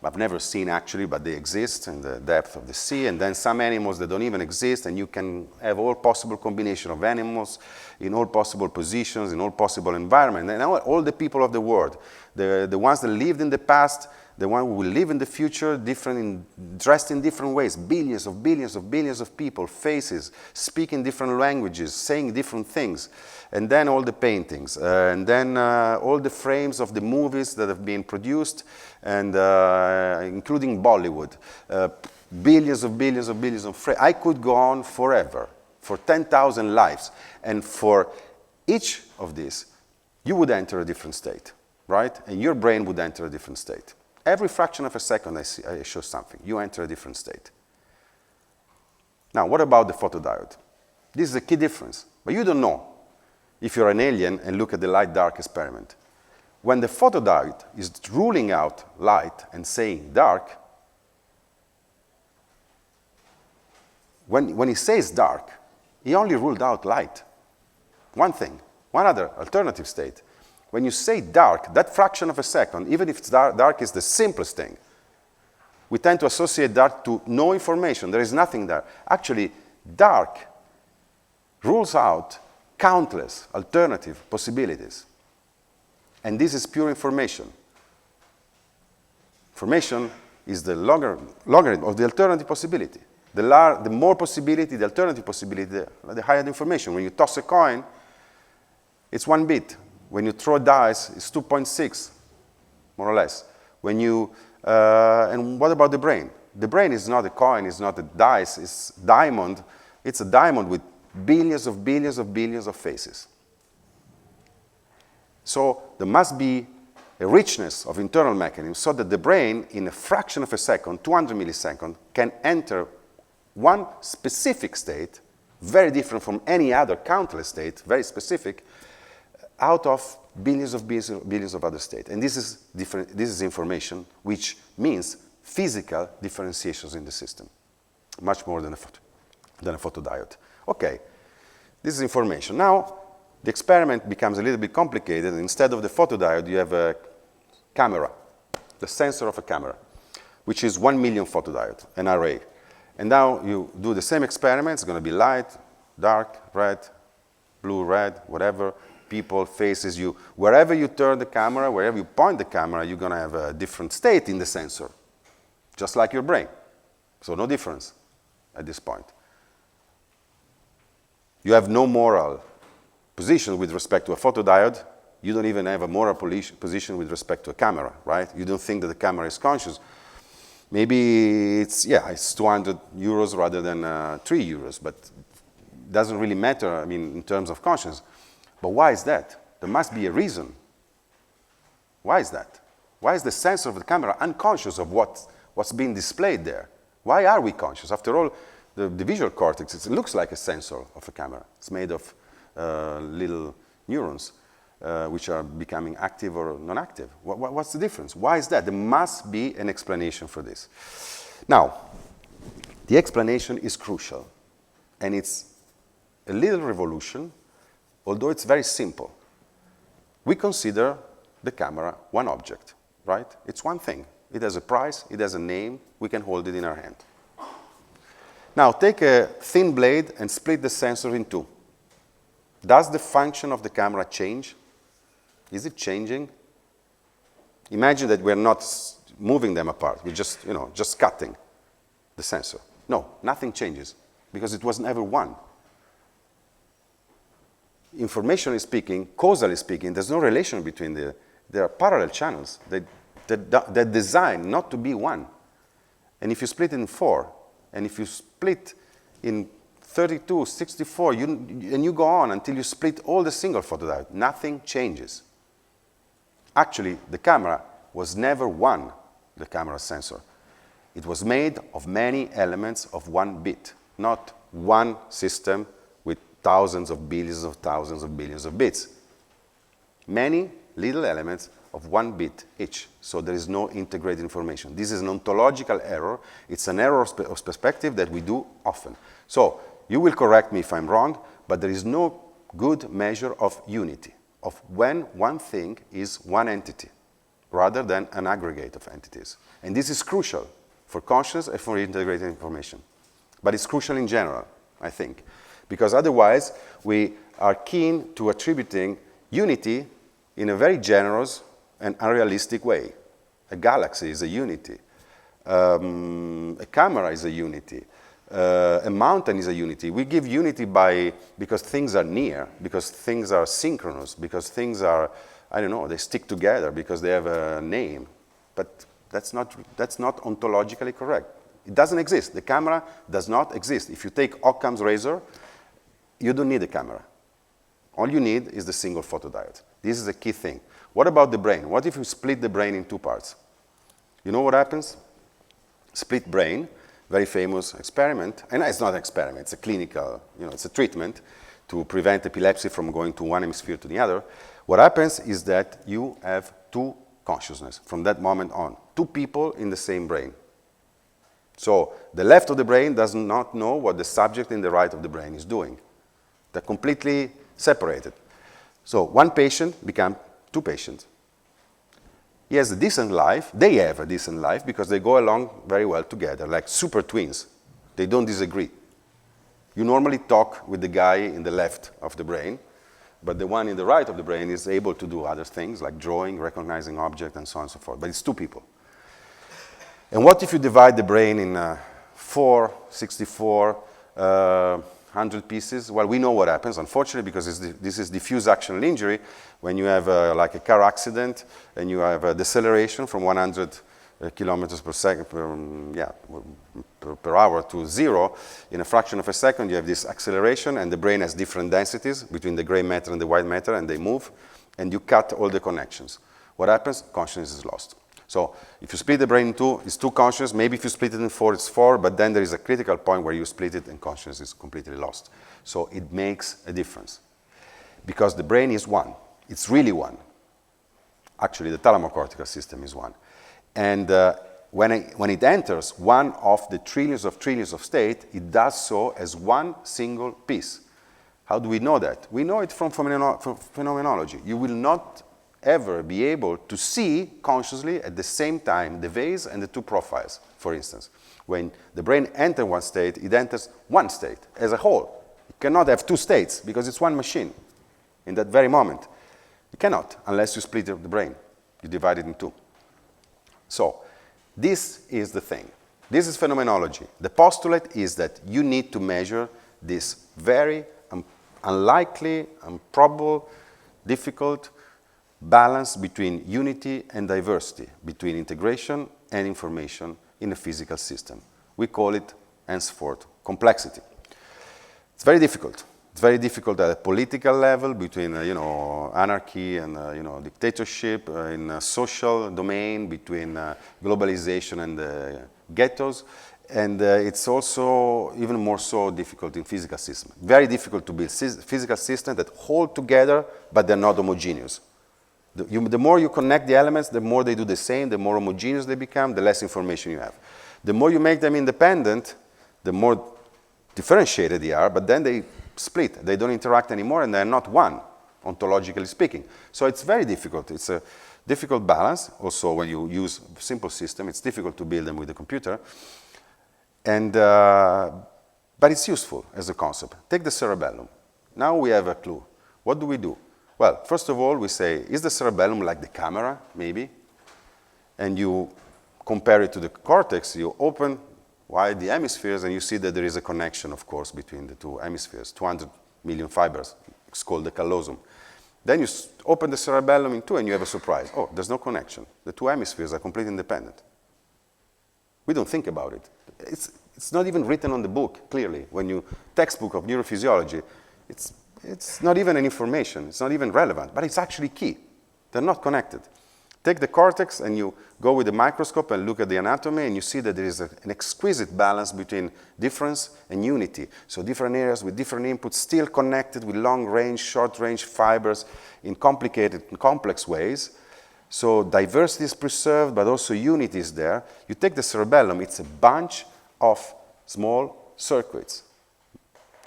I've never seen actually, but they exist in the depth of the sea, and then some animals that don't even exist, and you can have all possible combination of animals in all possible positions, in all possible environments, and all the people of the world, the ones that lived in the past, the one who will live in the future, dressed in different ways, billions of people, faces, speaking different languages, saying different things, and then all the paintings, and then all the frames of the movies that have been produced, and including Bollywood, billions of frames. I could go on forever, for 10,000 lives, and for each of these, you would enter a different state, right? And your brain would enter a different state. Every fraction of a second I show something, you enter a different state. Now, what about the photodiode? This is a key difference, but you don't know if you're an alien and look at the light-dark experiment. When the photodiode is ruling out light and saying dark, when he says dark, he only ruled out light. One thing, one other alternative state. When you say dark, that fraction of a second, even if it's dark is the simplest thing, we tend to associate dark to no information. There is nothing there. Actually, dark rules out countless alternative possibilities. And this is pure information. Information is the logarithm of the alternative possibility. The more possibility, the alternative possibility, the higher the information. When you toss a coin, it's 1 bit. When you throw dice, it's 2.6, more or less. And what about the brain? The brain is not a coin, it's not a dice, it's diamond. It's a diamond with billions of faces. So there must be a richness of internal mechanisms so that the brain, in a fraction of a second, 200 milliseconds, can enter one specific state, very different from any other countless state, very specific, out of billions of other states. And this is information, which means physical differentiations in the system, much more than a photodiode. Okay, this is information. Now, the experiment becomes a little bit complicated. Instead of the photodiode, you have a camera, the sensor of a camera, which is 1 million photodiode, an array. And now you do the same experiment. It's going to be light, dark, red, blue, red, whatever, people, faces, wherever you turn the camera, wherever you point the camera, you're going to have a different state in the sensor, just like your brain. So no difference at this point. You have no moral position with respect to a photodiode. You don't even have a moral position with respect to a camera, right? You don't think that the camera is conscious. Maybe it's 200 euros rather than 3 euros, but it doesn't really matter, in terms of conscience. But why is that? There must be a reason Why is that? Why is the sensor of the camera unconscious of what's being displayed there? Why are we conscious? After all, the visual cortex, it looks like a sensor of a camera. It's made of little neurons, which are becoming active or non-active. What's the difference? Why is that? There must be an explanation for this. Now, the explanation is crucial, and it's a little revolution, although it's very simple. We consider the camera one object, right? It's one thing. It has a price, it has a name, we can hold it in our hand. Now, take a thin blade and split the sensor in two. Does the function of the camera change? Is it changing? Imagine that we're not moving them apart. We're just cutting the sensor. No, nothing changes because it was never one. Informationally speaking, causally speaking, there's no relation between there are parallel channels. They're designed not to be one. And if you split it in 4, and if you split in 32, 64, and you go on until you split all the single photodiode, nothing changes. Actually, the camera was never one, the camera sensor. It was made of many elements of one bit, not one system with thousands of billions of thousands of billions of bits. Many little elements of one bit each, so there is no integrated information. This is an ontological error. It's an error of perspective that we do often. So you will correct me if I'm wrong, but there is no good measure of unity, of when one thing is one entity, rather than an aggregate of entities. And this is crucial for consciousness and for integrated information. But it's crucial in general, I think, because otherwise we are keen to attributing unity in a very generous and unrealistic way. A galaxy is a unity. A camera is a unity. A mountain is a unity. We give unity because things are near, because things are synchronous, because things are, I don't know, they stick together because they have a name. But that's not ontologically correct. It doesn't exist. The camera does not exist. If you take Occam's razor, you don't need a camera. All you need is the single photodiode. This is a key thing. What about the brain? What if you split the brain in two parts? You know what happens? Split brain, very famous experiment, and it's not an experiment, it's a clinical, it's a treatment to prevent epilepsy from going to one hemisphere to the other. What happens is that you have two consciousness from that moment on, two people in the same brain. So the left of the brain does not know what the subject in the right of the brain is doing. They're completely separated. So one patient becomes two patients. He has a decent life. They have a decent life because they go along very well together, like super twins. They don't disagree. You normally talk with the guy in the left of the brain, but the one in the right of the brain is able to do other things like drawing, recognizing objects, and so on and so forth. But it's two people. And what if you divide the brain in 4, 64, 100 pieces? Well, we know what happens, unfortunately, because this is diffuse axonal injury. When you have like a car accident and you have a deceleration from 100 kilometers per second, per hour to 0, in a fraction of a second, you have this acceleration, and the brain has different densities between the gray matter and the white matter, and they move, and you cut all the connections. What happens? Consciousness is lost. So if you split the brain in two, it's two consciousness. Maybe if you split it in 4, it's 4, but then there is a critical point where you split it and consciousness is completely lost. So it makes a difference because the brain is one. It's really one. Actually, the thalamocortical system is one. And when it enters one of the trillions of states, it does so as one single piece. How do we know that? We know it from phenomenology. You will not ever be able to see consciously at the same time the vase and the two profiles, for instance. When the brain enters one state, it enters one state as a whole. It cannot have two states because it's one machine in that very moment. You cannot unless you split the brain. You divide it in two. So this is the thing. This is phenomenology. The postulate is that you need to measure this very unlikely, improbable, difficult balance between unity and diversity, between integration and information in a physical system. We call it, henceforth, complexity. It's very difficult. It's very difficult at a political level between, anarchy and, dictatorship, in a social domain between globalization and ghettos. And it's also even more so difficult in physical systems. Very difficult to build physical systems that hold together, but they're not homogeneous. The more you connect the elements, the more they do the same, the more homogeneous they become, the less information you have. The more you make them independent, the more differentiated they are, but then they split. They don't interact anymore, and they're not one, ontologically speaking. So it's very difficult. It's a difficult balance. Also, when you use a simple system, it's difficult to build them with a computer. And, but it's useful as a concept. Take the cerebellum. Now we have a clue. What do we do? Well, first of all, we say, is the cerebellum like the camera, maybe? And you compare it to the cortex. You open wide the hemispheres, and you see that there is a connection, of course, between the two hemispheres, 200 million fibers. It's called the callosum. Then you open the cerebellum in two, and you have a surprise. Oh, there's no connection. The two hemispheres are completely independent. We don't think about it. It's not even written on the book, clearly. When you textbook of neurophysiology, it's not even an information. It's not even relevant, but it's actually key. They're not connected. Take the cortex and you go with the microscope and look at the anatomy, and you see that there is an exquisite balance between difference and unity. So different areas with different inputs still connected with long-range, short-range fibers in complicated and complex ways. So diversity is preserved, but also unity is there. You take the cerebellum, it's a bunch of small circuits.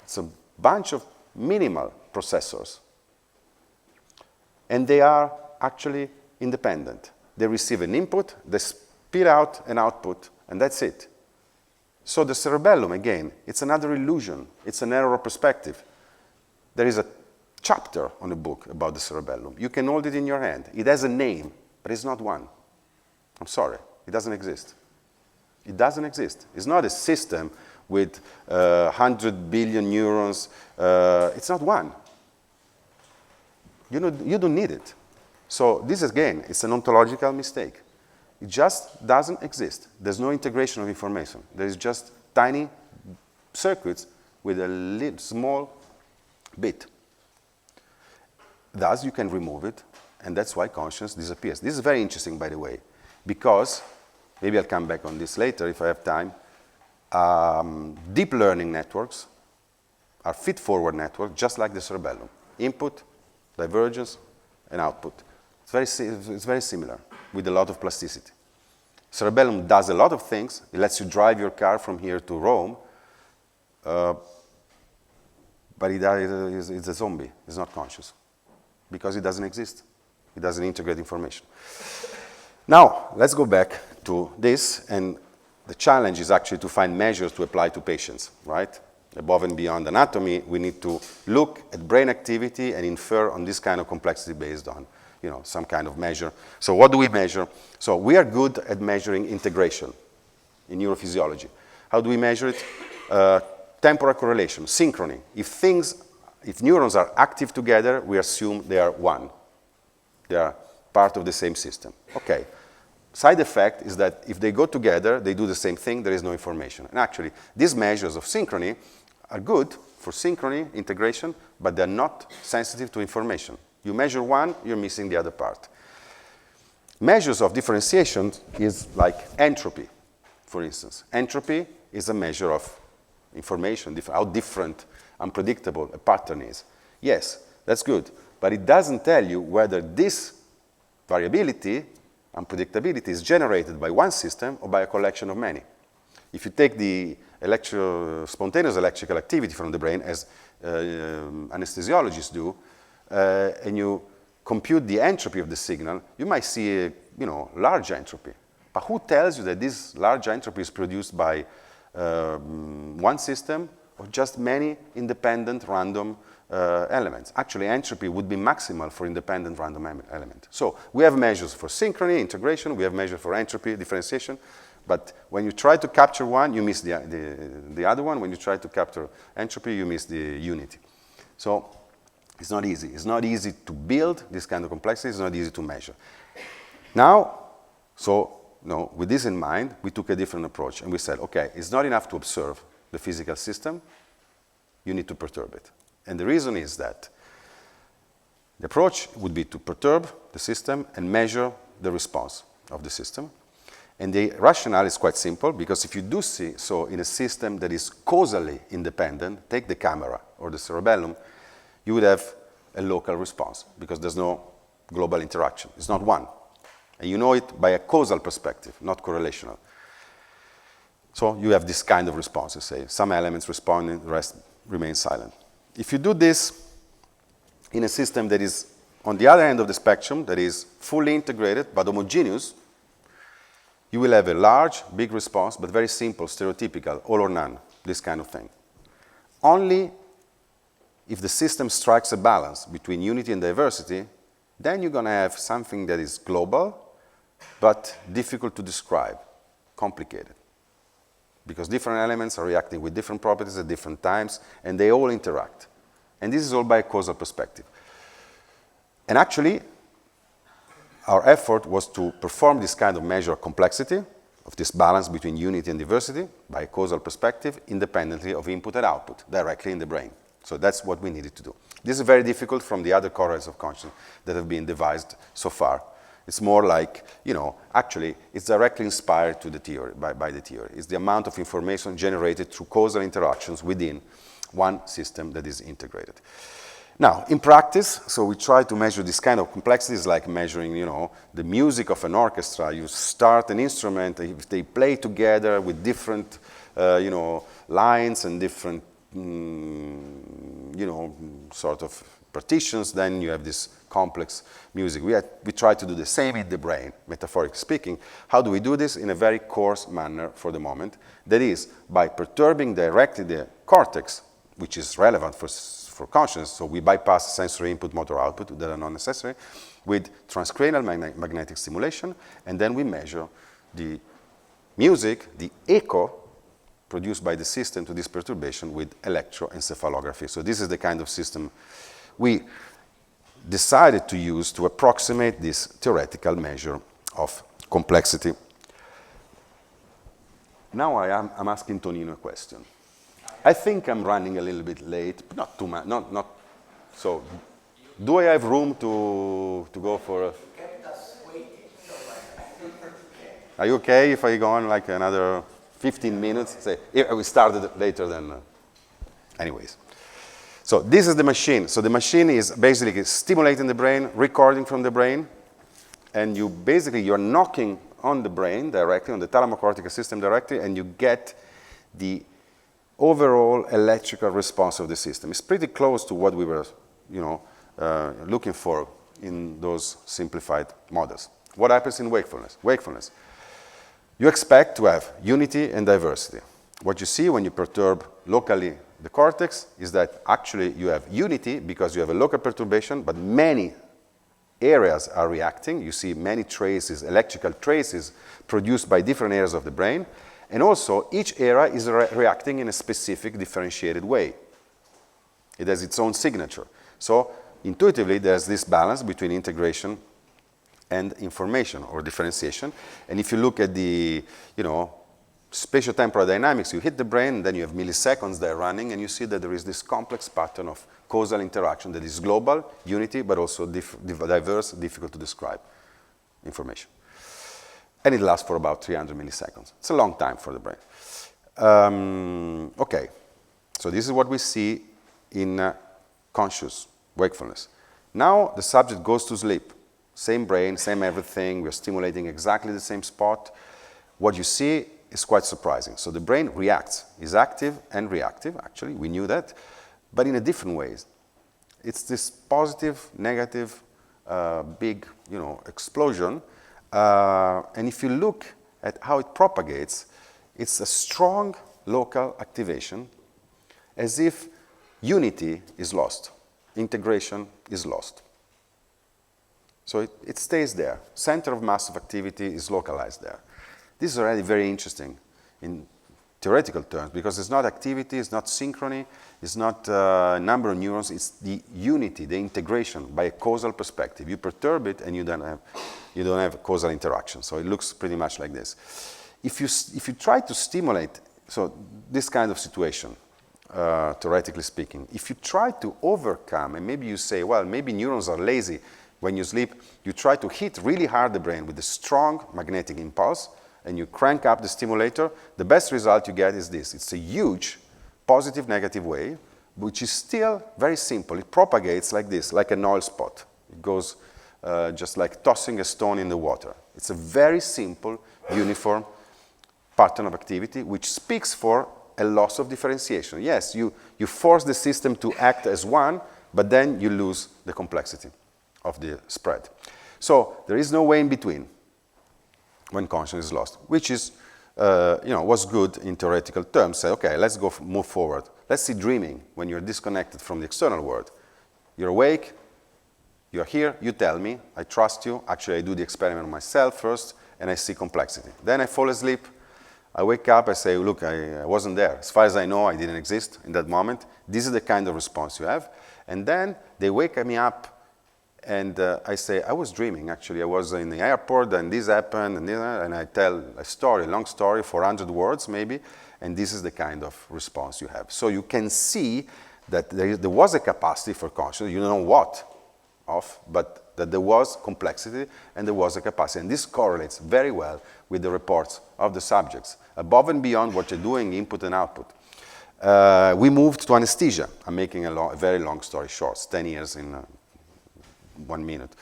It's a bunch of minimal processors. And they are actually independent. They receive an input, they spit out an output, and that's it. So the cerebellum, again, it's another illusion. It's an error of perspective. There is a chapter on the book about the cerebellum. You can hold it in your hand. It has a name, but it's not one. I'm sorry, it doesn't exist. It doesn't exist. It's not a system with 100 billion neurons. It's not one. You don't need it. So this, again, is an ontological mistake. It just doesn't exist. There's no integration of information. There's just tiny circuits with a little small bit. Thus, you can remove it, and that's why consciousness disappears. This is very interesting, by the way, because, maybe I'll come back on this later if I have time, deep learning networks are feed-forward networks, just like the cerebellum. Input, divergence, and output. It's very similar, with a lot of plasticity. Cerebellum does a lot of things. It lets you drive your car from here to Rome, but it's a zombie. It's not conscious, because it doesn't exist. It doesn't integrate information. Now, let's go back to this, and the challenge is actually to find measures to apply to patients, right? Above and beyond anatomy, we need to look at brain activity and infer on this kind of complexity based on some kind of measure. So what do we measure? So we are good at measuring integration in neurophysiology. How do we measure it? Temporal correlation, synchrony. If neurons are active together, we assume they are one. They are part of the same system. Okay. Side effect is that if they go together, they do the same thing, there is no information. And actually, these measures of synchrony are good for synchrony, integration, but they're not sensitive to information. You measure one, you're missing the other part. Measures of differentiation is like entropy, for instance. Entropy is a measure of information, how different, unpredictable a pattern is. Yes, that's good, but it doesn't tell you whether this variability, unpredictability, is generated by one system or by a collection of many. If you take the spontaneous electrical activity from the brain, as anesthesiologists do, and you compute the entropy of the signal, you might see a large entropy. But who tells you that this large entropy is produced by one system or just many independent random elements? Actually, entropy would be maximal for independent random element. So we have measures for synchrony, integration. We have measures for entropy, differentiation. But when you try to capture one, you miss the other one. When you try to capture entropy, you miss the unity. So it's not easy. It's not easy to build this kind of complexity. It's not easy to measure. Now, with this in mind, we took a different approach. And we said, okay, it's not enough to observe the physical system. You need to perturb it. And the reason is that the approach would be to perturb the system and measure the response of the system. And the rationale is quite simple, because if you do see so in a system that is causally independent, take the camera or the cerebellum, you would have a local response, because there's no global interaction. It's not one. And you know it by a causal perspective, not correlational. So you have this kind of responses, say, some elements responding, the rest remain silent. If you do this in a system that is on the other end of the spectrum, that is fully integrated but homogeneous, you will have a large, big response, but very simple, stereotypical, all or none, this kind of thing. Only if the system strikes a balance between unity and diversity, then you're going to have something that is global, but difficult to describe, complicated. Because different elements are reacting with different properties at different times, and they all interact. And this is all by a causal perspective. And actually, our effort was to perform this kind of measure of complexity, of this balance between unity and diversity, by a causal perspective, independently of input and output, directly in the brain. So that's what we needed to do. This is very difficult from the other correlates of consciousness that have been devised so far. It's more like, actually, it's directly inspired to the theory, by the theory. It's the amount of information generated through causal interactions within one system that is integrated. Now, in practice, so we try to measure this kind of complexities, like measuring, the music of an orchestra. You start an instrument, if they play together with different, lines and different, sort of partitions, then you have this complex music. We try to do the same in the brain, metaphorically speaking. How do we do this? In a very coarse manner for the moment. That is, by perturbing directly the cortex, which is relevant for consciousness, so we bypass sensory input, motor output that are not necessary, with transcranial magnetic stimulation, and then we measure the music, the echo produced by the system to this perturbation with electroencephalography. So this is the kind of system we decided to use to approximate this theoretical measure of complexity. Now I'm asking Tonino a question. I think I'm running a little bit late, but not too much. Not so. Do I have room to go for a? Kept us waiting. Are you okay if I go on like another 15 minutes? Say, we started later than. Anyways. So this is the machine. So the machine is basically stimulating the brain, recording from the brain, and you're knocking on the brain directly, on the thalamocortical system directly, and you get the overall electrical response of the system. It's pretty close to what we were, looking for in those simplified models. What happens in wakefulness? Wakefulness. You expect to have unity and diversity. What you see when you perturb locally the cortex is that actually you have unity because you have a local perturbation, but many areas are reacting. You see many traces, electrical traces produced by different areas of the brain. And also, each area is reacting in a specific differentiated way. It has its own signature. So intuitively, there's this balance between integration and information or differentiation. And if you look at the, spatiotemporal dynamics, you hit the brain, then you have milliseconds there running, and you see that there is this complex pattern of causal interaction that is global, unity, but also diverse, difficult to describe information. And it lasts for about 300 milliseconds. It's a long time for the brain. Okay, so this is what we see in conscious wakefulness. Now the subject goes to sleep. Same brain, same everything. We're stimulating exactly the same spot. What you see is quite surprising. So the brain reacts, is active and reactive, actually, we knew that, but in a different ways. It's this positive, negative, big, explosion. And if you look at how it propagates, it's a strong local activation, as if unity is lost, integration is lost. So it stays there. Center of mass of activity is localized there. This is already very interesting in theoretical terms, because it's not activity, it's not synchrony, it's not number of neurons, it's the unity, the integration by a causal perspective. You perturb it and you don't have causal interaction. So it looks pretty much like this. If you try to stimulate, so this kind of situation, theoretically speaking. If you try to overcome, and maybe you say, well, maybe neurons are lazy when you sleep, you try to hit really hard the brain with a strong magnetic impulse, and you crank up the stimulator, the best result you get is this. It's a huge positive negative wave, which is still very simple. It propagates like this, like an oil spot. It goes just like tossing a stone in the water. It's a very simple, uniform pattern of activity, which speaks for a loss of differentiation. Yes, you force the system to act as one, but then you lose the complexity of the spread. So there is no way in between when consciousness is lost, which is, was good in theoretical terms. Say, okay, let's go move forward. Let's see dreaming when you're disconnected from the external world. You're awake, you're here, you tell me, I trust you. Actually, I do the experiment myself first, and I see complexity. Then I fall asleep, I wake up, I say, look, I wasn't there. As far as I know, I didn't exist in that moment. This is the kind of response you have. And then they wake me up, and I say, I was dreaming, actually. I was in the airport, and this happened, and I tell a story, a long story, 400 words maybe, and this is the kind of response you have. So you can see that there was a capacity for consciousness, you don't know what of, but that there was complexity and there was a capacity. And this correlates very well with the reports of the subjects, above and beyond what you're doing, input and output. We moved to anesthesia. I'm making a very long story short, 10 years in 1 minute.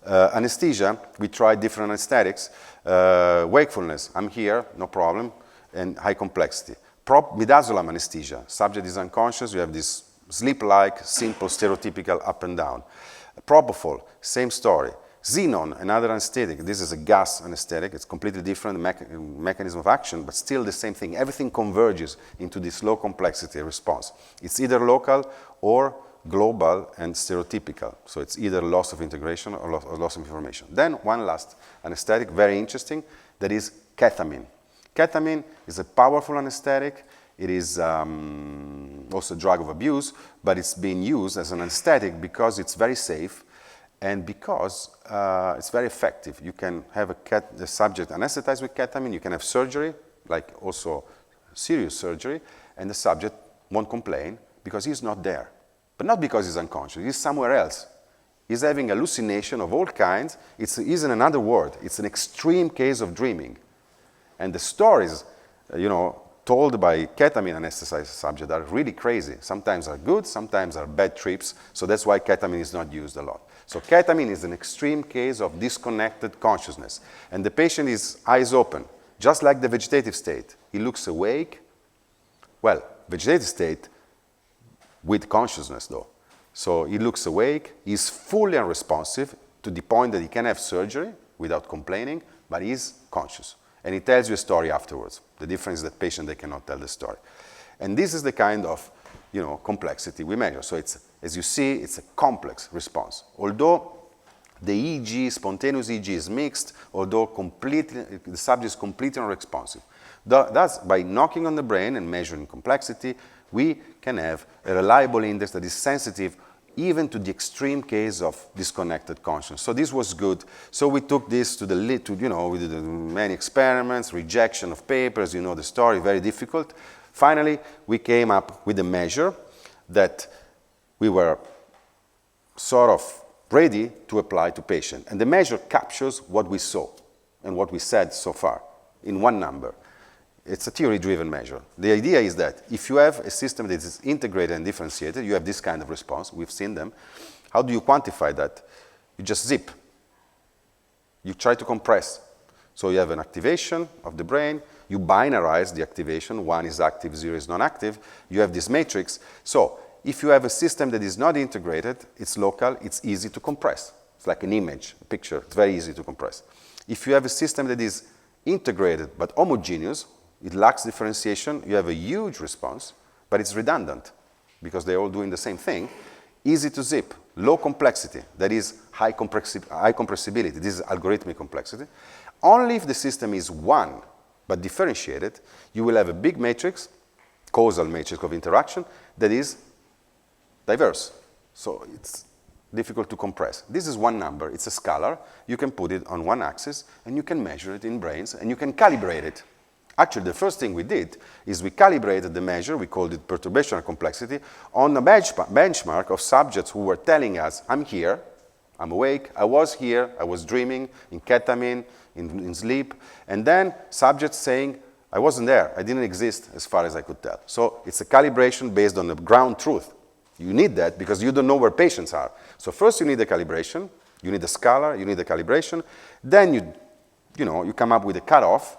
Anesthesia, we tried different anesthetics. Wakefulness, I'm here, no problem, and high complexity. Midazolam anesthesia, subject is unconscious, you have this sleep-like, simple, stereotypical up and down. Propofol, same story. Xenon, another anesthetic. This is a gas anesthetic. It's completely different mechanism of action, but still the same thing. Everything converges into this low complexity response. It's either local or global and stereotypical. So it's either loss of integration or loss of information. Then one last anesthetic, very interesting, that is ketamine. Ketamine is a powerful anesthetic. It is also a drug of abuse, but it's being used as an anesthetic because it's very safe and because it's very effective. You can have the subject anesthetized with ketamine, you can have surgery, like also serious surgery, and the subject won't complain because he's not there. But not because he's unconscious, he's somewhere else. He's having hallucination of all kinds. He's in another world. It's an extreme case of dreaming. And the stories, told by ketamine anesthetized subjects are really crazy. Sometimes are good, sometimes are bad trips. So that's why ketamine is not used a lot. So ketamine is an extreme case of disconnected consciousness. And the patient is eyes open, just like the vegetative state. He looks awake. Well, vegetative state with consciousness, though. So he looks awake. He's fully unresponsive to the point that he can have surgery without complaining, but he's conscious. And he tells you a story afterwards. The difference is that patient, they cannot tell the story. And this is the kind of complexity we measure. So it's, as you see, it's a complex response. Although the EEG, spontaneous EEG is mixed, although the subject is completely unresponsive. Thus, by knocking on the brain and measuring complexity, we can have a reliable index that is sensitive even to the extreme case of disconnected consciousness. So this was good. So we took this we did many experiments, rejection of papers, the story, very difficult. Finally, we came up with a measure that we were sort of ready to apply to patient. And the measure captures what we saw and what we said so far in one number. It's a theory-driven measure. The idea is that if you have a system that is integrated and differentiated, you have this kind of response. We've seen them. How do you quantify that? You just zip. You try to compress. So you have an activation of the brain. You binarize the activation. 1 is active, 0 is non-active. You have this matrix. So if you have a system that is not integrated, it's local, it's easy to compress. It's like an image, a picture. It's very easy to compress. If you have a system that is integrated but homogeneous, it lacks differentiation, you have a huge response, but it's redundant because they're all doing the same thing. Easy to zip, low complexity, that is high compressibility, this is algorithmic complexity. Only if the system is one but differentiated, you will have a big matrix, causal matrix of interaction, that is diverse. So it's difficult to compress. This is one number, it's a scalar. You can put it on one axis and you can measure it in brains and you can calibrate it. Actually, the first thing we did is we calibrated the measure, we called it perturbational complexity, on a benchmark of subjects who were telling us, I'm here, I'm awake, I was here, I was dreaming, in ketamine, in sleep, and then subjects saying, I wasn't there, I didn't exist as far as I could tell. So it's a calibration based on the ground truth. You need that because you don't know where patients are. So first you need the calibration, you need the scalar, you need the calibration, then you come up with a cutoff,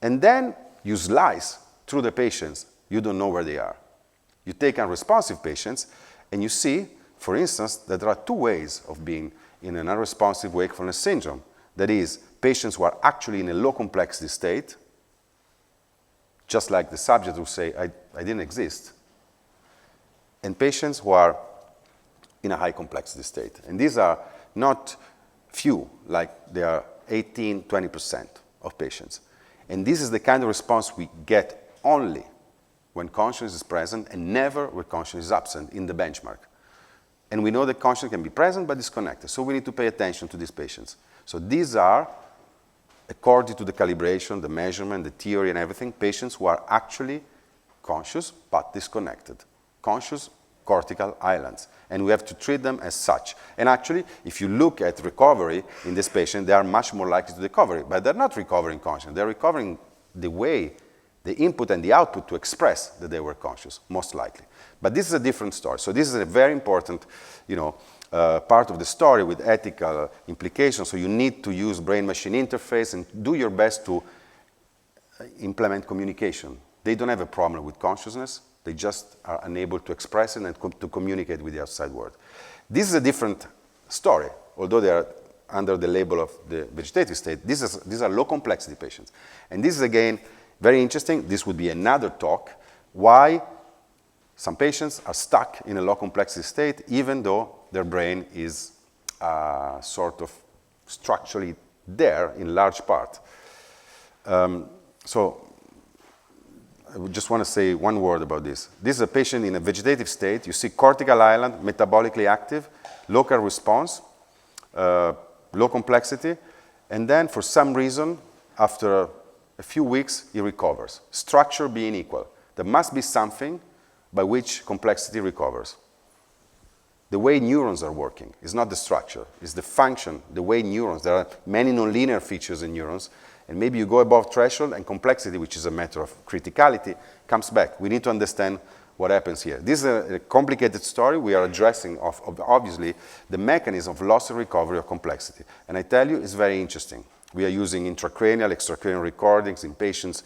and then you slice through the patients. You don't know where they are. You take unresponsive patients, and you see, for instance, that there are two ways of being in an unresponsive wakefulness syndrome. That is, patients who are actually in a low complexity state, just like the subject who say, I didn't exist, and patients who are in a high complexity state. And these are not few, like they are 18, 20% of patients. And this is the kind of response we get only when consciousness is present and never when consciousness is absent in the benchmark. And we know that consciousness can be present but disconnected, so we need to pay attention to these patients. So these are, according to the calibration, the measurement, the theory and everything, patients who are actually conscious but disconnected. Conscious cortical islands. And we have to treat them as such. And actually, if you look at recovery in this patient, they are much more likely to recover. But they're not recovering consciousness. They're recovering the way, the input and the output to express that they were conscious, most likely. But this is a different story. So this is a very important, part of the story with ethical implications. So you need to use brain-machine interface and do your best to implement communication. They don't have a problem with consciousness. They just are unable to express it and to communicate with the outside world. This is a different story, although they are under the label of the vegetative state. These are low complexity patients. And this is, again, very interesting. This would be another talk, why some patients are stuck in a low complexity state, even though their brain is sort of structurally there in large part. So I would just want to say one word about this. This is a patient in a vegetative state. You see cortical island, metabolically active, local response, low complexity, and then for some reason, after a few weeks, he recovers. Structure being equal. There must be something by which complexity recovers. The way neurons are working is not the structure, it's the function, the way neurons, there are many nonlinear features in neurons, and maybe you go above threshold and complexity, which is a matter of criticality, comes back. We need to understand what happens here. This is a complicated story. We are addressing, obviously, the mechanism of loss and recovery of complexity. And I tell you, it's very interesting. We are using intracranial, extracranial recordings in patients,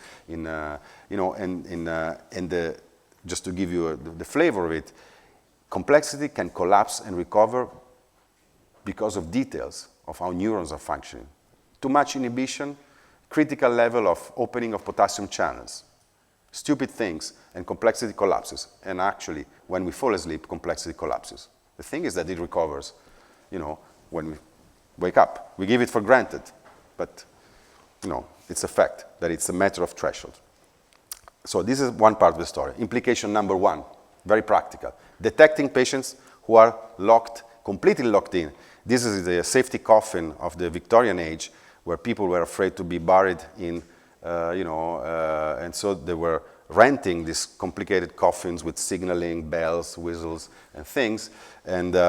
just to give you the flavor of it, complexity can collapse and recover because of details of how neurons are functioning. Too much inhibition, critical level of opening of potassium channels, stupid things, and complexity collapses. And actually, when we fall asleep, complexity collapses. The thing is that it recovers, when we wake up. We give it for granted, but, it's a fact that it's a matter of threshold. So this is one part of the story. Implication number one, very practical. Detecting patients who are completely locked in. This is the safety coffin of the Victorian age, where people were afraid to be buried in, and so they were renting these complicated coffins with signaling, bells, whistles, and things. And they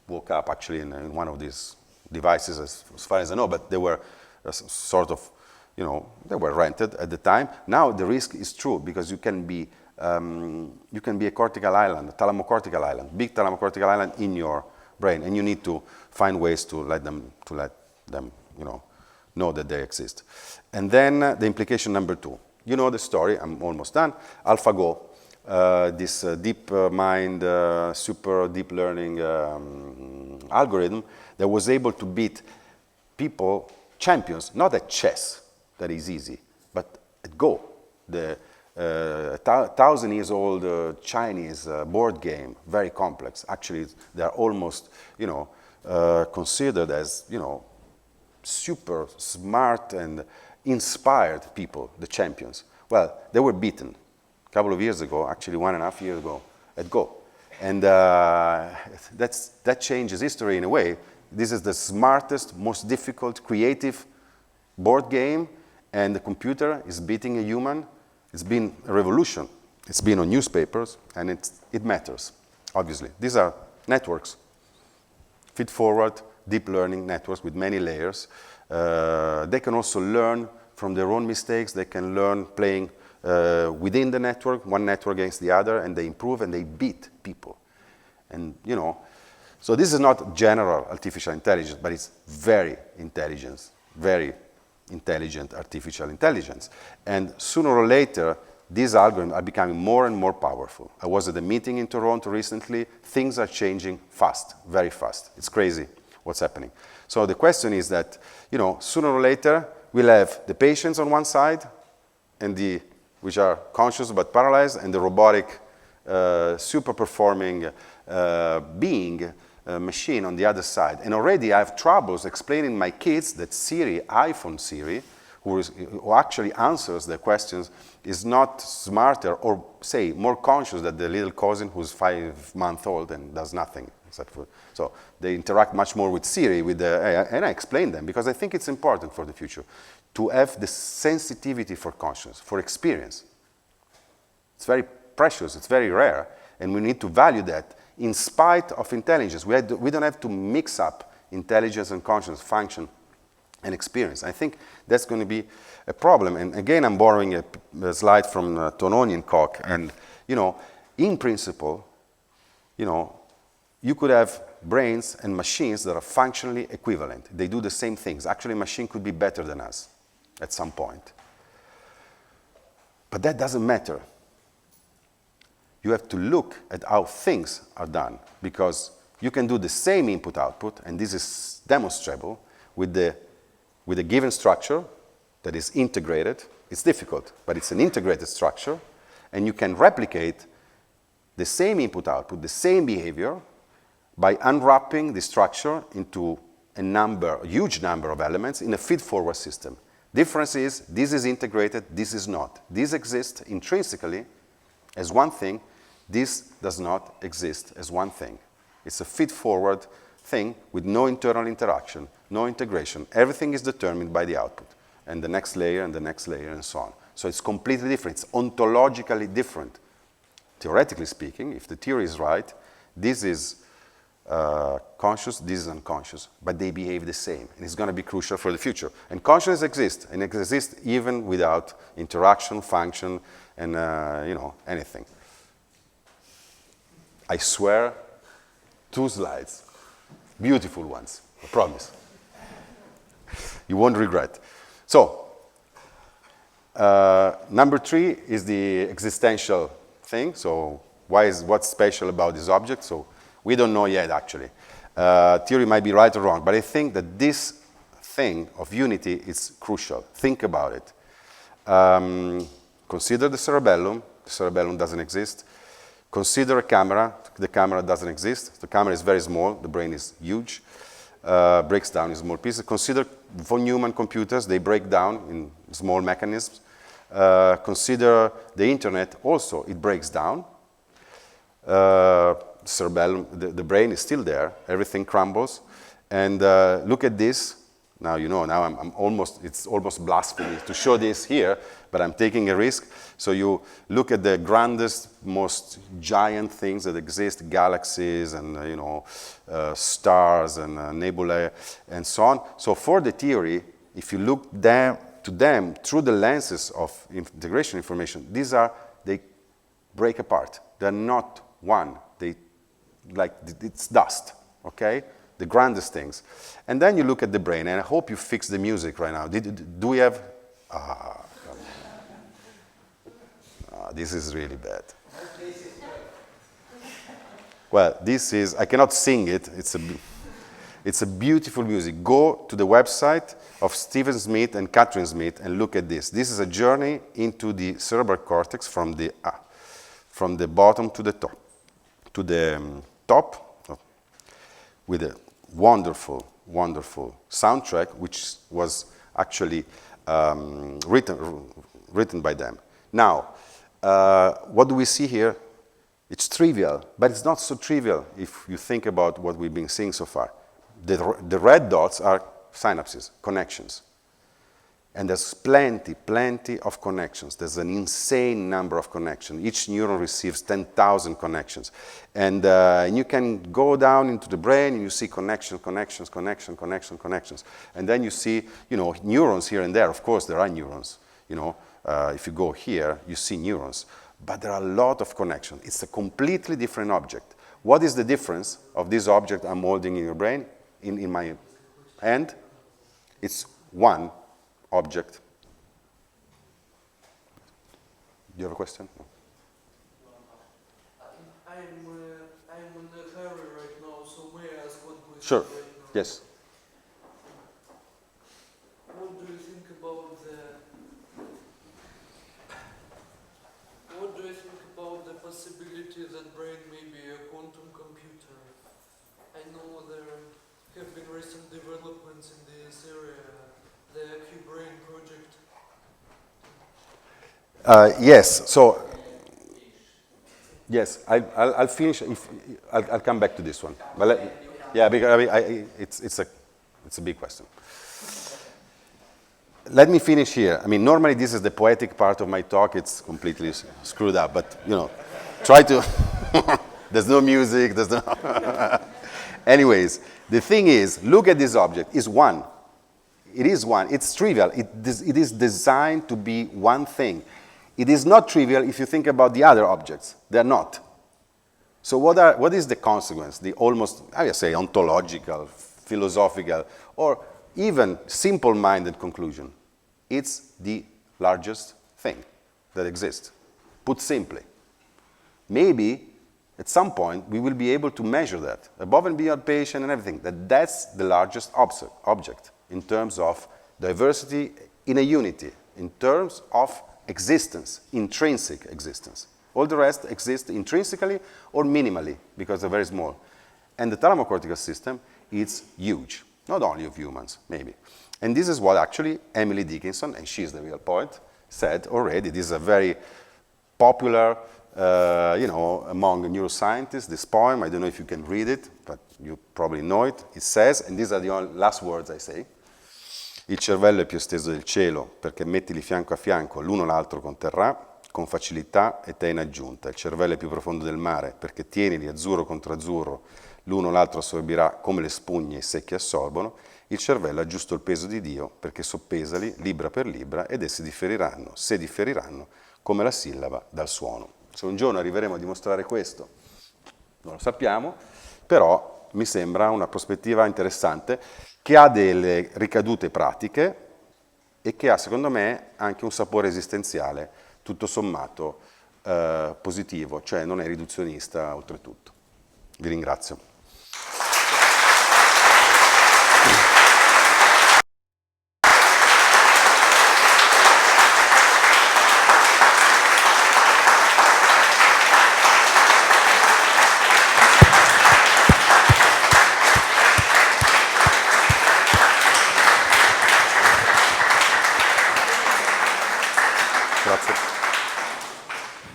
woke up actually in one of these devices, as far as I know, but they were sort of, they were rented at the time. Now the risk is true because you can be a cortical island, a thalamocortical island, big thalamocortical island in your brain, and you need to find ways to let them know that they exist. And then the implication number two. You know the story. I'm almost done. AlphaGo, this deep mind, super deep learning algorithm that was able to beat champions, not at chess, that is easy, but at Go, the 1,000-year-old Chinese board game, very complex. Actually, they are almost, considered as, super smart and inspired people, the champions. Well, they were beaten a couple of years ago, actually 1.5 years ago, at Go. And that changes history in a way. This is the smartest, most difficult, creative board game and the computer is beating a human, it's been a revolution. It's been on newspapers, and it matters, obviously. These are networks, feed-forward, deep learning networks with many layers. They can also learn from their own mistakes. They can learn playing within the network, one network against the other, and they improve and they beat people. And, you know, so this is not general artificial intelligence, but it's very intelligent artificial intelligence. And sooner or later, these algorithms are becoming more and more powerful. I was at a meeting in Toronto recently. Things are changing fast, very fast. It's crazy what's happening. So the question is that, you know, sooner or later, we'll have the patients on one side, and which are conscious but paralyzed, and the robotic, super-performing being, machine on the other side. And already I have troubles explaining my kids that Siri, iPhone Siri, who actually answers their questions, is not smarter or, say, more conscious than the little cousin who's 5 months old and does nothing except for. So they interact much more with Siri, and I explain them because I think it's important for the future to have the sensitivity for consciousness, for experience. It's very precious, it's very rare, and we need to value that in spite of intelligence. We don't have to mix up intelligence and consciousness, function and experience. I think that's going to be a problem. And again, I'm borrowing a slide from Tononi and Koch. And, you know, in principle, you know, you could have brains and machines that are functionally equivalent. They do the same things. Actually, a machine could be better than us at some point. But that doesn't matter. You have to look at how things are done, because you can do the same input-output, and this is demonstrable with a given structure that is integrated. It's difficult, but it's an integrated structure, and you can replicate the same input-output, the same behavior, by unwrapping the structure into a huge number of elements in a feed-forward system. Difference is, this is integrated, this is not. This exists intrinsically as one thing. This does not exist as one thing. It's a feed-forward thing with no internal interaction, no integration. Everything is determined by the output, and the next layer, and the next layer, and so on. So it's completely different. It's ontologically different. Theoretically speaking, if the theory is right, this is conscious, this is unconscious, but they behave the same, and it's going to be crucial for the future. And consciousness exists, and it exists even without interaction, function, and you know, anything. I swear, 2 slides, beautiful ones, I promise. You won't regret. So, number 3 is the existential thing. So, what's special about this object? So, we don't know yet, actually. Theory might be right or wrong, but I think that this thing of unity is crucial. Think about it. Consider the cerebellum. The cerebellum doesn't exist. Consider a camera. The camera doesn't exist. The camera is very small. The brain is huge. Breaks down in small pieces. Consider von Neumann computers. They break down in small mechanisms. Consider the internet also. It breaks down. Cerebellum, the brain is still there. Everything crumbles. And look at this. Now, you know, now it's almost blasphemy to show this here, but I'm taking a risk. So you look at the grandest, most giant things that exist, galaxies and, you know, stars and nebulae and so on. So for the theory, if you look to them through the lenses of integration information, they break apart. They're not one. It's dust, okay? The grandest things. And then you look at the brain, and I hope you fix the music right now. Do we have... this is really bad. Well, this is... I cannot sing it. It's a beautiful music. Go to the website of Stephen Smith and Catherine Smith and look at this. This is a journey into the cerebral cortex from the bottom to the top. To the top, with a wonderful, wonderful soundtrack, which was actually written by them. Now, what do we see here? It's trivial, but it's not so trivial if you think about what we've been seeing so far. The red dots are synapses, connections. And there's plenty of connections. There's an insane number of connections. Each neuron receives 10,000 connections. And you can go down into the brain and you see connections. And then you see, neurons here and there. Of course, there are neurons. If you go here, you see neurons. But there are a lot of connections. It's a completely different object. What is the difference of this object I'm holding in your brain, in my hand? It's one object. Do you have a question? I'm in a hurry right now, so may I ask one question? Sure. Right now? Yes. What do you think about the possibility that brain may be a quantum computer? I know there have been recent developments in this area. The Q-Brain project. Yes. So, yes, I'll finish. I'll come back to this one. But because it's a big question. Let me finish here. Normally this is the poetic part of my talk. It's completely screwed up, but try to. There's no music. There's no. Anyways, the thing is, look at this object. It's one. It is one. It's trivial. It is designed to be one thing. It is not trivial if you think about the other objects. They're not. So what is the consequence? The almost, I would say, ontological, philosophical, or even simple-minded conclusion? It's the largest thing that exists. Put simply. Maybe at some point we will be able to measure that, above and beyond patient and everything, that's the largest object. In terms of diversity in a unity, in terms of existence, intrinsic existence. All the rest exists intrinsically or minimally because they're very small. And the thalamocortical system is huge, not only of humans, maybe. And this is what actually Emily Dickinson, and she's the real poet, said already. This is a very popular, among neuroscientists, this poem. I don't know if you can read it, but you probably know it. It says, and these are the only last words I say, il cervello è più esteso del cielo, perché mettili fianco a fianco, l'uno l'altro conterrà, con facilità e te in aggiunta. Il cervello è più profondo del mare, perché tienili azzurro contro azzurro, l'uno l'altro assorbirà come le spugne i secchi assorbono. Il cervello ha giusto il peso di Dio, perché soppesali libra per libra ed essi differiranno, se differiranno, come la sillaba dal suono. Se un giorno arriveremo a dimostrare questo, non lo sappiamo, però mi sembra una prospettiva interessante che ha delle ricadute pratiche e che ha, secondo me, anche un sapore esistenziale, tutto sommato positivo, cioè non è riduzionista oltretutto. Vi ringrazio.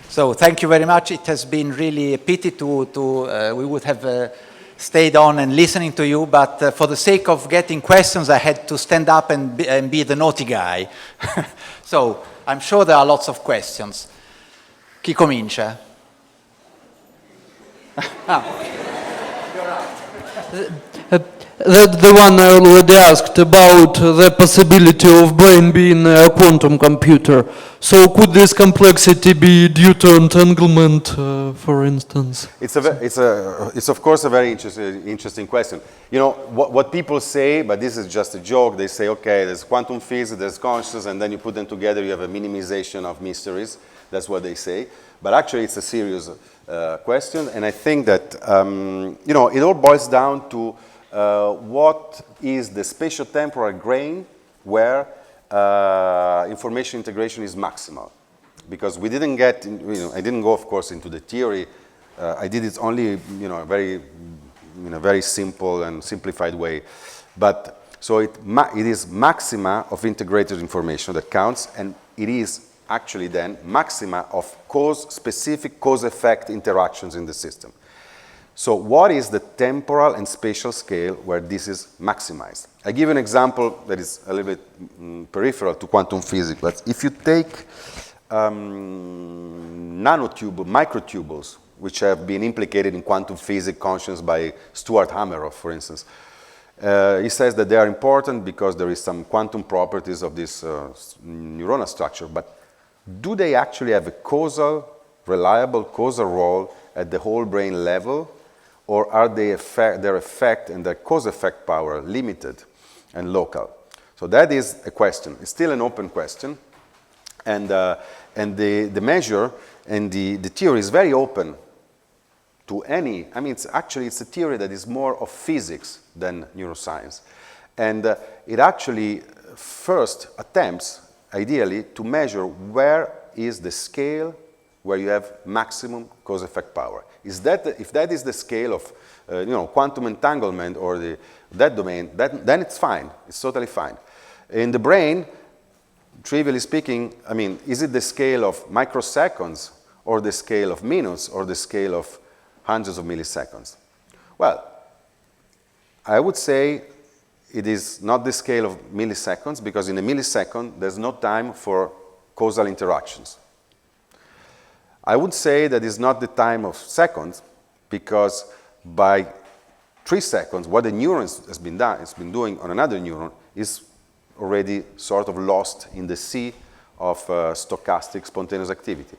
So thank you very much. It has been really a pity we would have stayed on and listening to you, but for the sake of getting questions, I had to stand up and be the naughty guy. So I'm sure there are lots of questions. Chi comincia? The one I already asked about the possibility of brain being a quantum computer. So could this complexity be due to entanglement, for instance? It's of course a very interesting question. What people say, but this is just a joke. They say, okay, there's quantum physics, there's consciousness, and then you put them together, you have a minimization of mysteries. That's what they say. But actually, it's a serious question, and I think that it all boils down to what is the spatio-temporal grain where information integration is maximal. Because we didn't get, I didn't go, of course, into the theory. I did it only, in a very simple and simplified way. But so it is maxima of integrated information that counts, and it is actually then maxima of specific cause-effect interactions in the system. So what is the temporal and spatial scale where this is maximized? I give an example that is a little bit peripheral to quantum physics, but if you take microtubules, which have been implicated in quantum physics conscious by Stuart Hameroff, for instance, he says that they are important because there is some quantum properties of this neuronal structure, but do they actually have a reliable causal role at the whole brain level, or are their effect and their cause-effect power limited and local? So that is a question. It's still an open question, and the measure and the theory is very open to any. I mean, it's a theory that is more of physics than neuroscience, and it actually first attempts, ideally, to measure where is the scale where you have maximum cause-effect power. If that is the scale of quantum entanglement or that domain, then it's fine. It's totally fine. In the brain, trivially speaking, I mean, is it the scale of microseconds or the scale of minutes or the scale of hundreds of milliseconds? Well, I would say it is not the scale of milliseconds, because in a millisecond, there's no time for causal interactions. I would say that it's not the time of seconds, because by 3 seconds, what the neuron has been doing on another neuron is already sort of lost in the sea of stochastic spontaneous activity.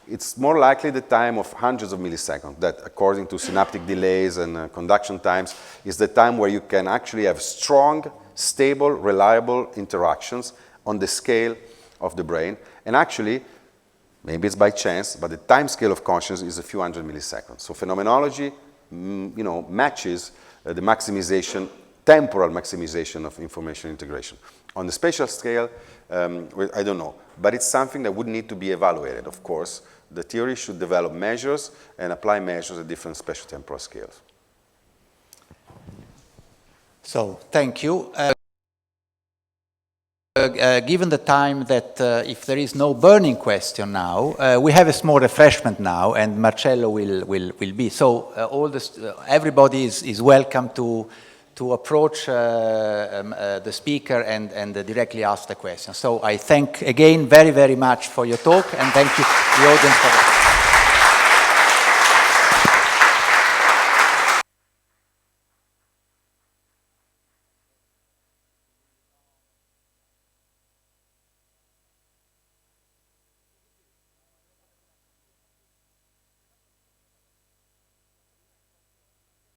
It's more likely the time of hundreds of milliseconds that, according to synaptic delays and conduction times, is the time where you can actually have strong, stable, reliable interactions on the scale of the brain. And actually, maybe it's by chance, but the time scale of consciousness is a few hundred milliseconds. So phenomenology, matches the maximization, temporal maximization of information integration. On the spatial scale, I don't know, but it's something that would need to be evaluated, of course. The theory should develop measures and apply measures at different spatial-temporal scales. So, thank you. Given the time that if there is no burning question now, we have a small refreshment now, and Marcello will be. So everybody is welcome to approach the speaker and directly ask the question. So I thank again very, very much for your talk, and thank you the audience for